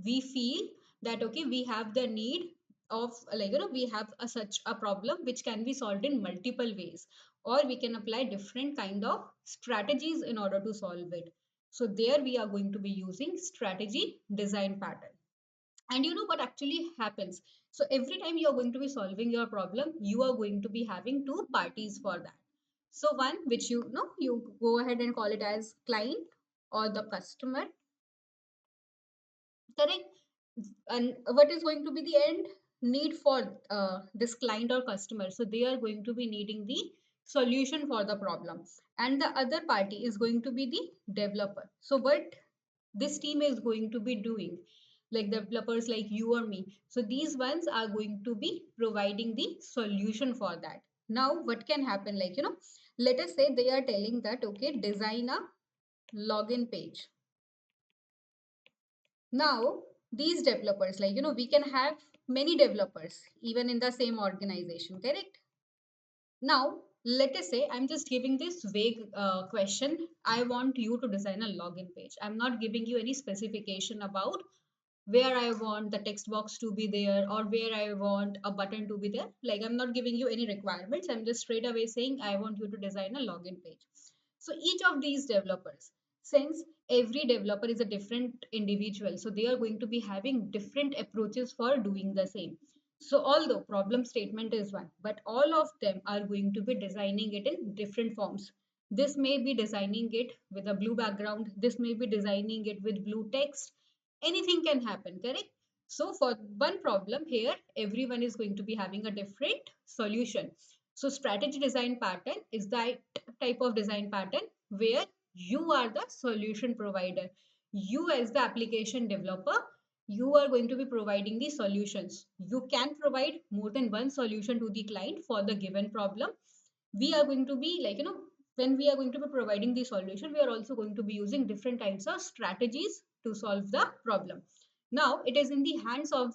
we feel that okay, we have the need of, like, we have such a problem which can be solved in multiple ways, or we can apply different kind of strategies in order to solve it. So there we are going to be using strategy design pattern. And you know what actually happens? So every time you're going to be solving your problem, you are going to be having two parties for that. So one which you know, you go ahead and call it as client or the customer, correct? And what is going to be the end need for this client or customer? So they are going to be needing the solution for the problem, and the other party is going to be the developer. So what this team is going to be doing, like developers like you or me, so these ones are going to be providing the solution for that. Now what can happen, like, you know, let us say they are telling that, okay, design a login page. Now these developers, like, you know, we can have many developers even in the same organization, correct? Now let us say I'm just giving this vague question. I want you to design a login page. I'm not giving you any specification about where I want the text box to be there or where I want a button to be there. Like, I'm not giving you any requirements. I'm just straight away saying I want you to design a login page. So each of these developers, since every developer is a different individual, so they are going to be having different approaches for doing the same. So although problem statement is one, but all of them are going to be designing it in different forms. This may be designing it with a blue background. This may be designing it with blue text. Anything can happen, correct? So for one problem here, everyone is going to be having a different solution. So strategy design pattern is that type of design pattern where you are the solution provider. You as the application developer, you are going to be providing the solutions. You can provide more than one solution to the client for the given problem. We are going to be, like, you know, when we are going to be providing the solution, we are also going to be using different kinds of strategies to solve the problem. Now it is in the hands of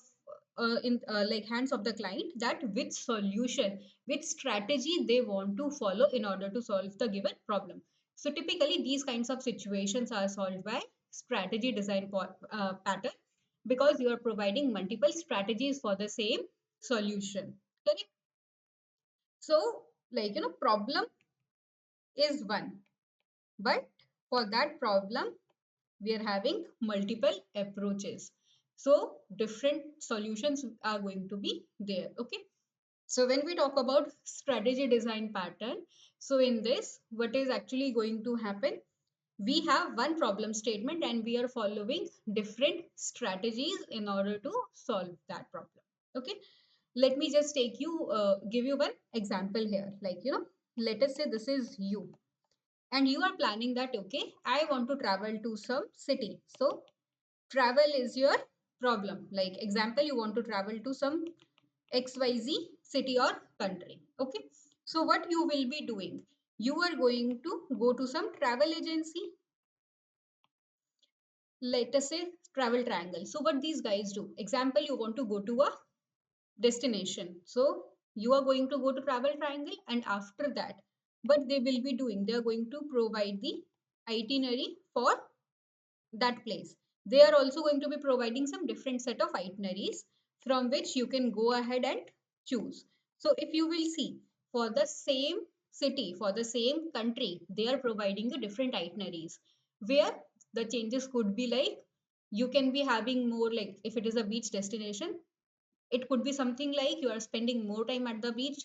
like hands of the client that which solution, which strategy they want to follow in order to solve the given problem. So typically these kinds of situations are solved by strategy design pattern, because you are providing multiple strategies for the same solution, correct? So, like, you know, problem is one, but for that problem we are having multiple approaches, so different solutions are going to be there. Okay, so when we talk about strategy design pattern, so in this what is actually going to happen, we have one problem statement and we are following different strategies in order to solve that problem. Okay, let me just take you give you one example here. Like, you know, let us say this is you and you are planning that, okay, I want to travel to some city. So travel is your problem. Like, example, you want to travel to some XYZ city or country. Okay, so what you will be doing, you are going to go to some travel agency, let us say travel triangle. So what these guys do, example, you want to go to a destination, so you are going to go to travel triangle, and after that what they will be doing, they are going to provide the itinerary for that place. They are also going to be providing some different set of itineraries from which you can go ahead and choose. So if you will see, for the same city, for the same country, they are providing the different itineraries, where the changes could be like, you can be having more, like if it is a beach destination, it could be something like you are spending more time at the beach,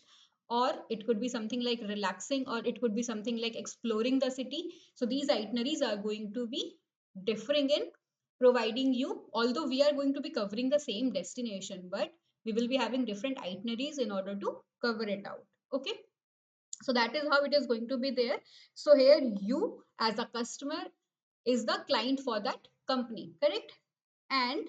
or it could be something like relaxing, or it could be something like exploring the city. So these itineraries are going to be differing in providing you, although we are going to be covering the same destination, but we will be having different itineraries in order to cover it out. Okay, so that is how it is going to be there. So here you as a customer is the client for that company, correct? And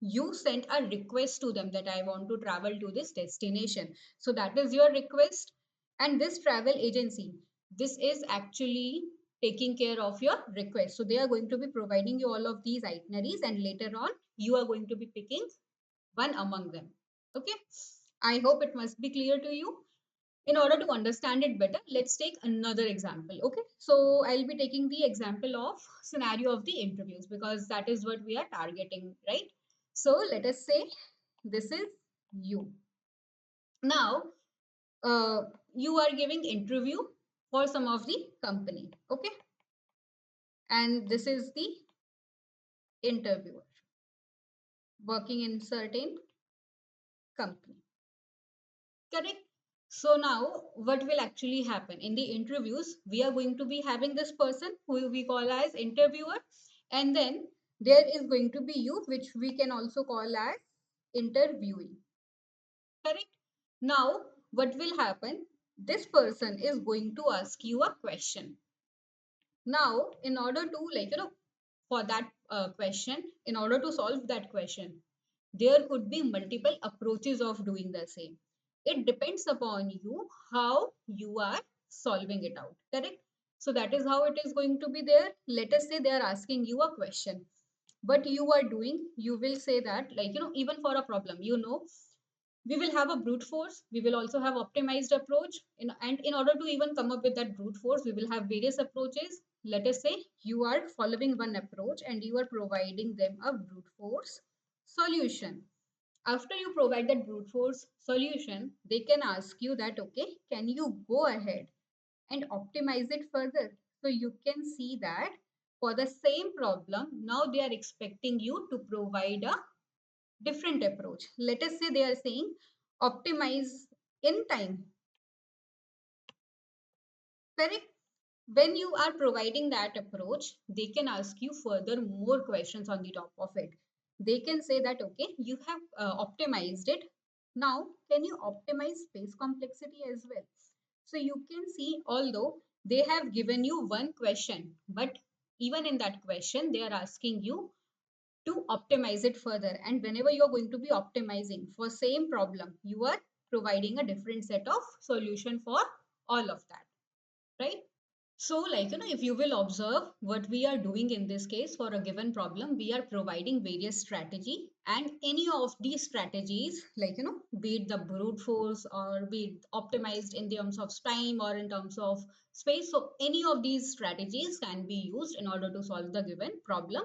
you sent a request to them that I want to travel to this destination. So that is your request. And this travel agency, this is actually taking care of your request. So they are going to be providing you all of these itineraries, and later on you are going to be picking one among them. Okay, I hope it must be clear to you. In order to understand it better, let's take another example. Okay, so I'll be taking the example of scenario of the interviews, because that is what we are targeting, right? So let us say this is you. Now you are giving interview for some of the company. Okay, and this is the interviewer. working in certain company. Correct. So now what will actually happen in the interviews? We are going to be having this person who we call as interviewer, and then there is going to be you, which we can also call as interviewee. Correct. Now what will happen? This person is going to ask you a question. Now, in order to for that question, in order to solve that question, there could be multiple approaches of doing the same. It depends upon you how you are solving it out. Correct. So that is how it is going to be there. Let us say they are asking you a question. What you are doing, you will say that, even for a problem, we will have a brute force, we will also have optimized approach, and in order to even come up with that brute force, we will have various approaches. Let us say you are following one approach and you are providing them a brute force solution. After you provide that brute force solution, they can ask you that, okay, can you go ahead and optimize it further? So you can see that for the same problem, now they are expecting you to provide a different approach. Let us say they are saying optimize in time. Correct. When you are providing that approach, they can ask you further more questions on the top of it. They can say that, okay, you have optimized it. Now, can you optimize space complexity as well? So you can see, although they have given you one question, but even in that question, they are asking you to optimize it further. And whenever you're going to be optimizing for same problem, you are providing a different set of solution for all of that, right? So, if you will observe what we are doing in this case for a given problem, we are providing various strategy, and any of these strategies, be it the brute force or be it optimized in terms of time or in terms of space. So, any of these strategies can be used in order to solve the given problem,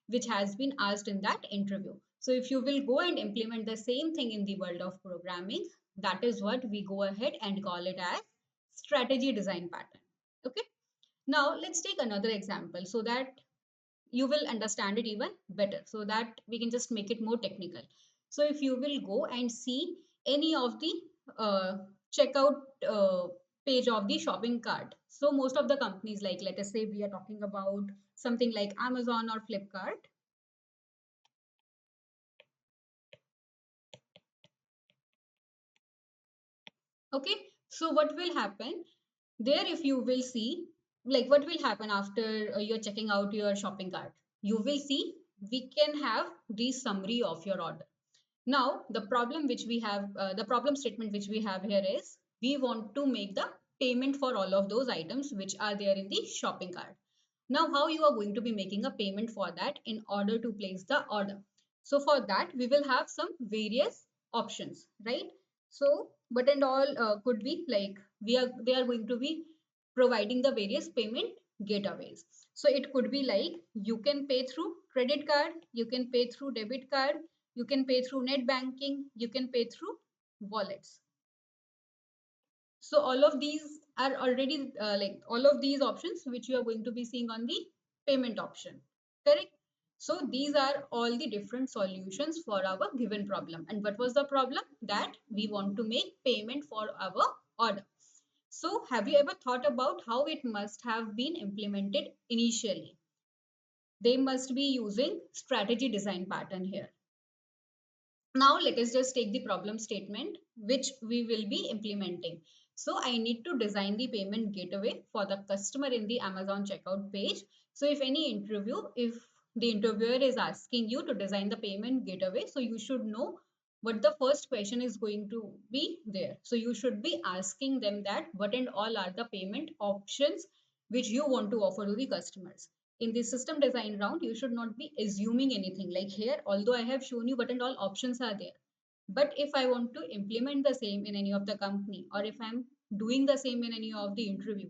which has been asked in that interview. So, if you will go and implement the same thing in the world of programming, that is what we go ahead and call it as strategy design pattern. Okay. Now, let's take another example so that you will understand it even better, so that we can just make it more technical. So, if you will go and see any of the uh, checkout page of the shopping cart. So, most of the companies, like let us say we are talking about something like Amazon or Flipkart. Okay, so what will happen there? If you will see, what will happen after you're checking out your shopping cart, you will see we can have the summary of your order. Now, the problem which we have, the problem statement which we have here is we want to make the payment for all of those items which are there in the shopping cart. Now, how you are going to be making a payment for that in order to place the order? So for that, we will have some various options, right? So, but and all could be like they are going to be providing the various payment gateways. So it could be like you can pay through credit card, you can pay through debit card, you can pay through net banking, you can pay through wallets. So all of these are already all of these options which you are going to be seeing on the payment option. Correct. So these are all the different solutions for our given problem. And what was the problem? That we want to make payment for our order. So have you ever thought about how it must have been implemented initially? They must be using strategy design pattern here. Now let us just take the problem statement which we will be implementing. So I need to design the payment gateway for the customer in the Amazon checkout page. So if the interviewer is asking you to design the payment gateway, so you should know what the first question is going to be there. So you should be asking them that what and all are the payment options which you want to offer to the customers. In the system design round, you should not be assuming anything. Like here, although I have shown you what and all options are there, but if I want to implement the same in any of the company, or if I'm doing the same in any of the interview,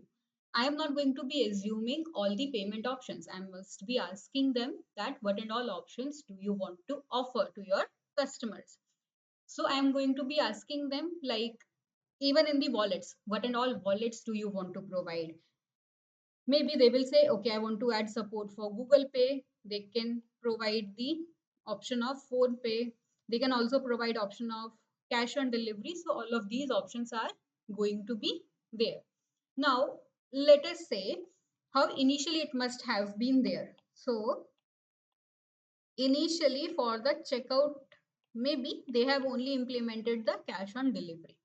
I am not going to be assuming all the payment options. I must be asking them that what and all options do you want to offer to your customers. So I am going to be asking them, like, even in the wallets, what and all wallets do you want to provide? Maybe they will say, okay, I want to add support for Google Pay. They can provide the option of phone pay. They can also provide option of cash on delivery. So all of these options are going to be there. Now, let us say how initially it must have been there. So initially for the checkout, maybe they have only implemented the cash on delivery,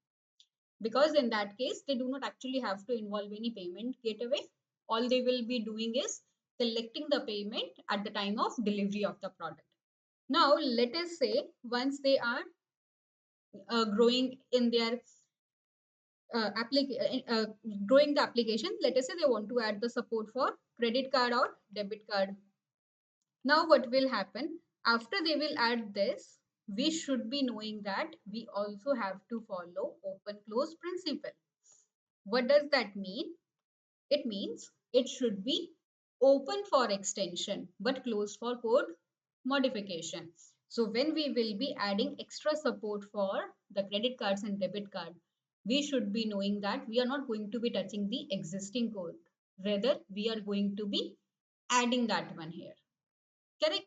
because in that case they do not actually have to involve any payment gateway. All they will be doing is collecting the payment at the time of delivery of the product. Now let us say once they are growing in their uh, applic- uh, uh, growing the application, let us say they want to add the support for credit card or debit card. Now what will happen after they will add this, we should be knowing that we also have to follow open close principle. What does that mean? It means it should be open for extension but closed for code modification. So when we will be adding extra support for the credit cards and debit card, we should be knowing that we are not going to be touching the existing code. Rather, we are going to be adding that one here. Correct?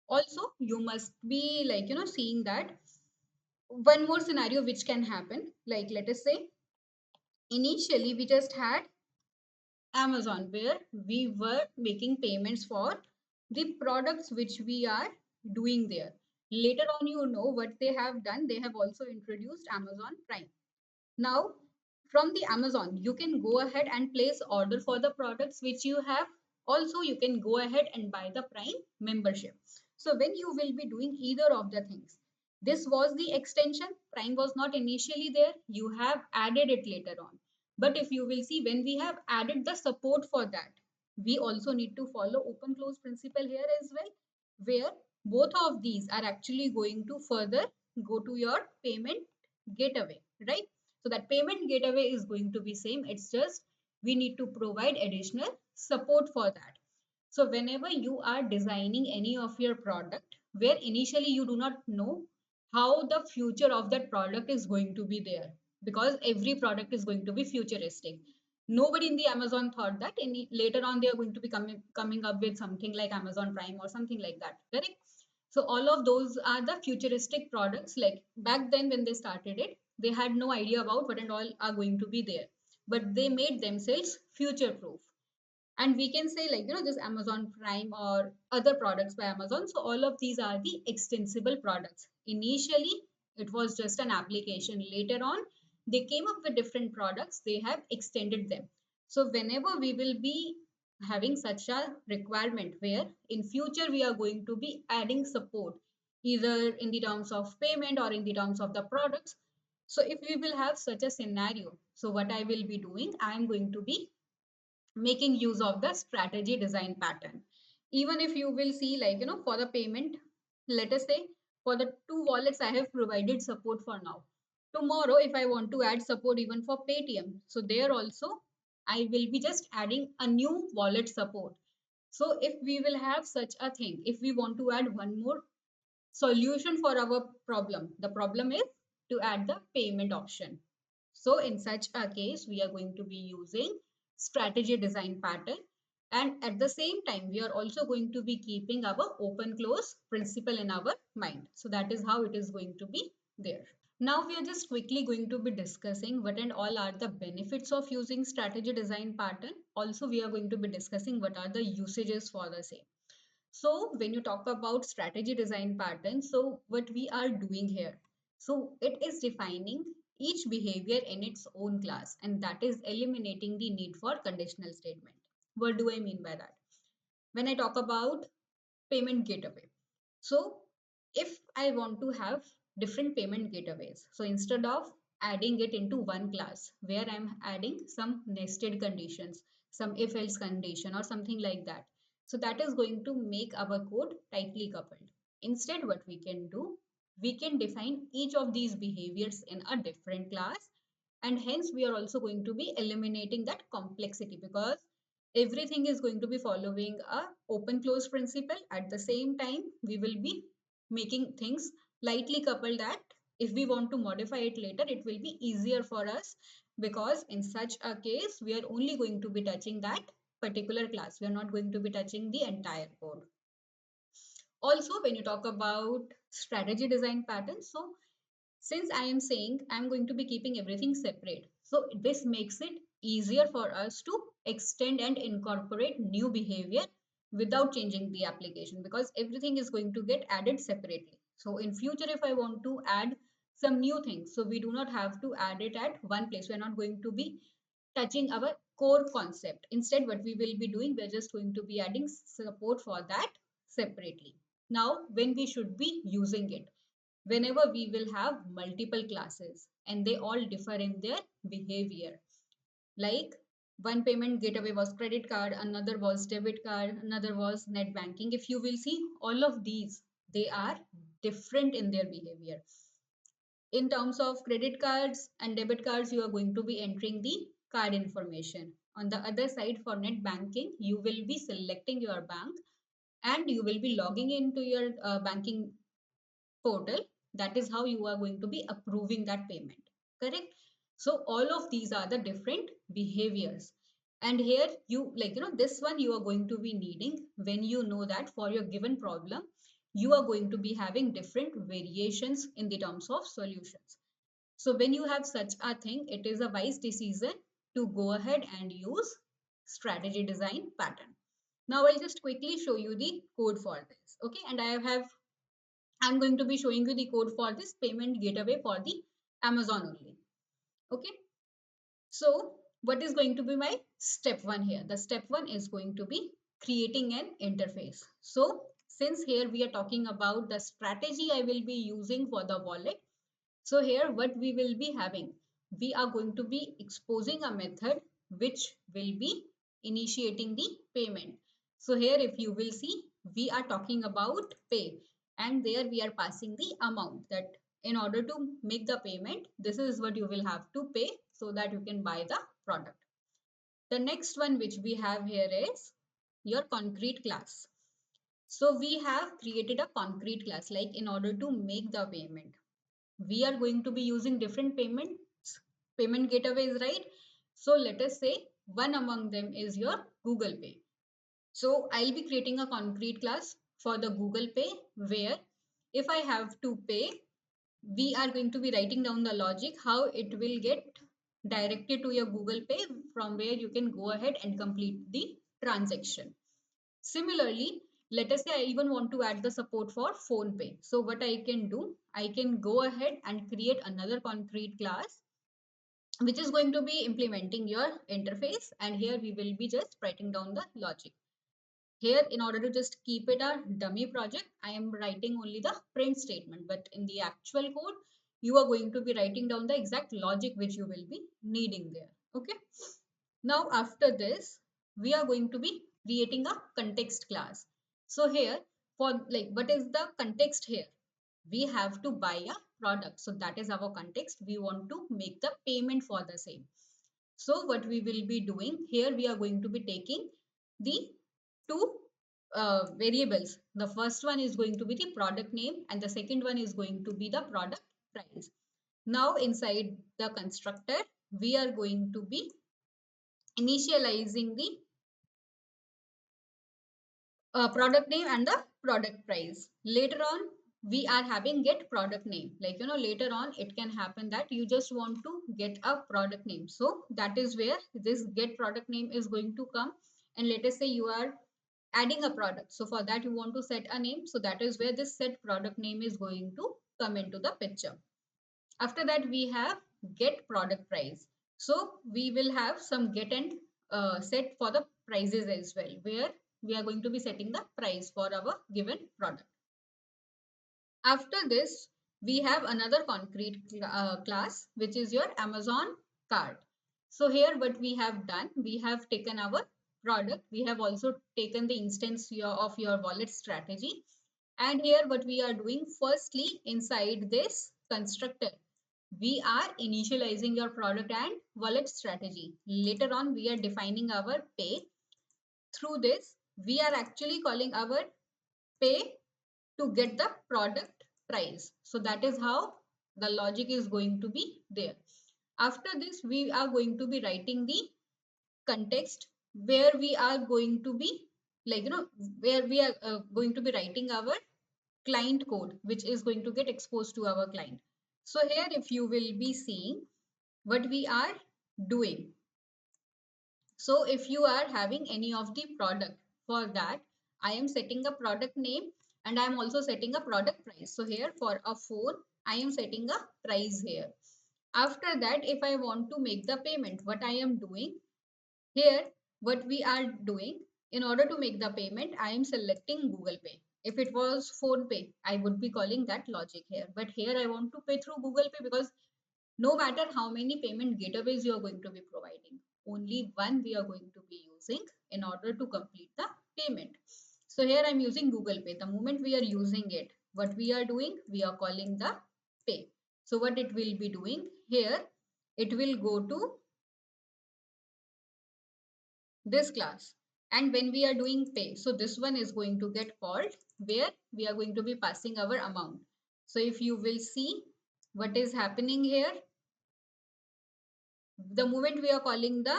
Also, you must be seeing that one more scenario which can happen. Like let us say initially we just had Amazon, where we were making payments for the products which we are doing there. Later on, you know what they have done. They have also introduced Amazon Prime. Now, from the Amazon, you can go ahead and place order for the products which you have. Also, you can go ahead and buy the Prime membership. So when you will be doing either of the things, this was the extension. Prime was not initially there. You have added it later on. But if you will see, when we have added the support for that, we also need to follow open close principle here as well, where both of these are actually going to further go to your payment gateway, right? So that payment gateway is going to be same. It's just we need to provide additional support for that. So whenever you are designing any of your product, where initially you do not know how the future of that product is going to be there, because every product is going to be futuristic. Nobody in the Amazon thought that any later on they are going to be coming up with something like Amazon Prime or something like that. Correct? So all of those are the futuristic products. Like back then when they started it, they had no idea about what and all are going to be there, but they made themselves future proof. And we can say just Amazon Prime or other products by Amazon. So all of these are the extensible products. Initially it was just an application. Later on they came up with different products, they have extended them. So whenever we will be having such a requirement where in future we are going to be adding support either in the terms of payment or in the terms of the products, so if we will have such a scenario, so what I will be doing, I am going to be making use of the strategy design pattern. Even if you will see for the payment, let us say for the two wallets I have provided support for now. Tomorrow if I want to add support even for Paytm, so there also I will be just adding a new wallet support. So if we will have such a thing, if we want to add one more solution for our problem, the problem is to add the payment option. So in such a case, we are going to be using strategy design pattern. And at the same time, we are also going to be keeping our open close principle in our mind. So that is how it is going to be there. Now we are just quickly going to be discussing what and all are the benefits of using strategy design pattern. Also, we are going to be discussing what are the usages for the same. So when you talk about strategy design pattern, so what we are doing here, so it is defining each behavior in its own class, and that is eliminating the need for conditional statement. What do I mean by that? When I talk about payment gateway, so if I want to have different payment gateways, so instead of adding it into one class where I'm adding some nested conditions, some if else condition or something like that, so that is going to make our code tightly coupled. Instead, what we can do, we can define each of these behaviors in a different class, and hence we are also going to be eliminating that complexity, because everything is going to be following a open close principle. At the same time we will be making things lightly coupled, that if we want to modify it later it will be easier for us, because in such a case we are only going to be touching that particular class, we are not going to be touching the entire code. Also, when you talk about strategy design patterns, so since I am saying I'm going to be keeping everything separate, so this makes it easier for us to extend and incorporate new behavior without changing the application, because everything is going to get added separately. So in future, if I want to add some new things, so we do not have to add it at one place. We're not going to be touching our core concept. Instead, what we will be doing, we're just going to be adding support for that separately. Now, when we should be using it, whenever we will have multiple classes and they all differ in their behavior. Like one payment gateway was credit card, another was debit card, another was net banking. If you will see, all of these, they are different in their behavior. In terms of credit cards and debit cards, you are going to be entering the card information. On the other side, for net banking, you will be selecting your bank and you will be logging into your banking portal. That is how you are going to be approving that payment. Correct? So all of these are the different behaviors. And here you, like, this one you are going to be needing when you know that for your given problem, you are going to be having different variations in the terms of solutions. So when you have such a thing, it is a wise decision to go ahead and use strategy design pattern. Now I'll just quickly show you the code for this. Okay, and I'm going to be showing you the code for this payment gateway for the Amazon only. Okay. So what is going to be my step one here? The step one is going to be creating an interface. So since here we are talking about the strategy I will be using for the wallet. So here what we will be having, we are going to be exposing a method which will be initiating the payment. So here if you will see, we are talking about pay, and there we are passing the amount that in order to make the payment, this is what you will have to pay so that you can buy the product. The next one which we have here is your concrete class. So we have created a concrete class, like in order to make the payment we are going to be using different payment gateways, right? So let us say one among them is your Google Pay. So I'll be creating a concrete class for the Google Pay, where if I have to pay, we are going to be writing down the logic how it will get directed to your Google Pay, from where you can go ahead and complete the transaction. Similarly, let us say I even want to add the support for phone pay. So what I can do, I can go ahead and create another concrete class which is going to be implementing your interface, and here we will be just writing down the logic. Here, in order to just keep it a dummy project, I am writing only the print statement, but in the actual code, you are going to be writing down the exact logic which you will be needing there. Okay. Now, after this, we are going to be creating a context class. So here, for like, what is the context here? We have to buy a product. So that is our context. We want to make the payment for the same. So what we will be doing here, we are going to be taking the two variables. The first one is going to be the product name and the second one is going to be the product price. Now inside the constructor, we are going to be initializing the product name and the product price. Later on, we are having get product name. Like, later on, it can happen that you just want to get a product name. So that is where this get product name is going to come. And let us say you are adding a product. So for that, you want to set a name. So that is where this set product name is going to come into the picture. After that, we have get product price. So we will have some get and set for the prices as well, where we are going to be setting the price for our given product. After this, we have another concrete class, which is your Amazon cart. So here what we have done, we have taken our product. We have also taken the instance of your wallet strategy. And here what we are doing, firstly, inside this constructor, we are initializing your product and wallet strategy. Later on, we are defining our pay. Through this, we are actually calling our pay to get the product price. So that is how the logic is going to be there. After this, we are going to be writing the context, where we are going to be, like, where we are going to be writing our client code, which is going to get exposed to our client. So here, if you will be seeing what we are doing. So if you are having any of the product, for that, I am setting a product name and I am also setting a product price. So here for a phone, I am setting a price here. After that, if I want to make the payment, what I am doing here, what we are doing, in order to make the payment, I am selecting Google Pay. If it was Phone Pay, I would be calling that logic here. But here I want to pay through Google Pay because no matter how many payment gateways you are going to be providing, only one we are going to be using in order to complete the payment. So here I'm using Google Pay. The moment we are using it, what we are doing, we are calling the pay. So what it will be doing here, it will go to this class. And when we are doing pay, so this one is going to get called where we are going to be passing our amount. So if you will see what is happening here, the moment we are calling the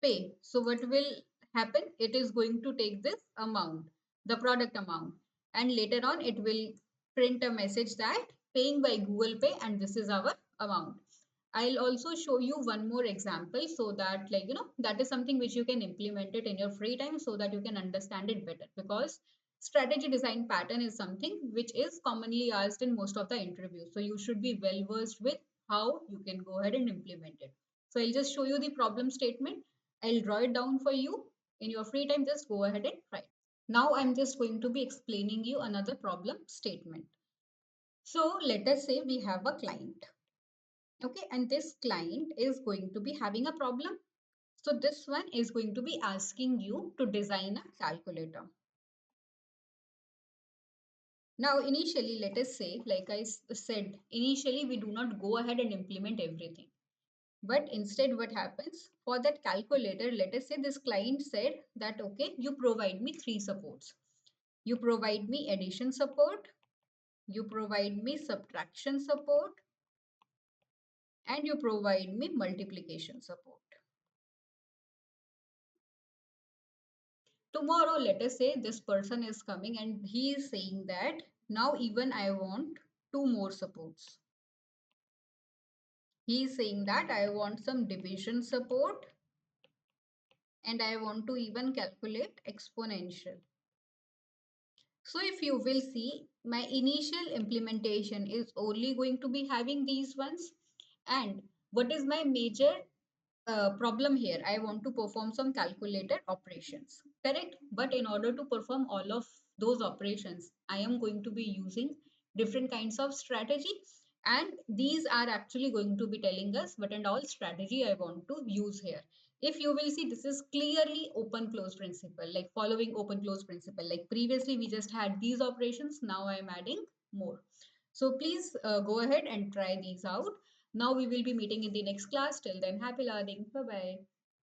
pay, so what will happen, it is going to take this amount, the product amount, and later on it will print a message that paying by Google Pay and this is our amount. I'll also show you one more example so that, like, that is something which you can implement it in your free time so that you can understand it better, because strategy design pattern is something which is commonly asked in most of the interviews, so you should be well versed with how you can go ahead and implement it. So I'll just show you the problem statement. I'll draw it down for you in your free time. Just go ahead and try. Now I'm just going to be explaining you another problem statement. So let us say we have a client. Okay, and this client is going to be having a problem. So this one is going to be asking you to design a calculator. Now, initially, let us say, like I said, initially we do not go ahead and implement everything. But instead, what happens for that calculator, let us say this client said that, okay, you provide me three supports. You provide me addition support, you provide me subtraction support, and you provide me multiplication support. Tomorrow, let us say this person is coming and he is saying that now even I want two more supports. He is saying that I want some division support and I want to even calculate exponential. So if you will see, my initial implementation is only going to be having these ones. And what is my major problem here? I want to perform some calculated operations, correct? But in order to perform all of those operations, I am going to be using different kinds of strategy. And these are actually going to be telling us what and all strategy I want to use here. If you will see, this is clearly open close principle, like following open close principle. Like previously we just had these operations, now I am adding more. So please go ahead and try these out. Now we will be meeting in the next class. Till then, happy learning. Bye bye.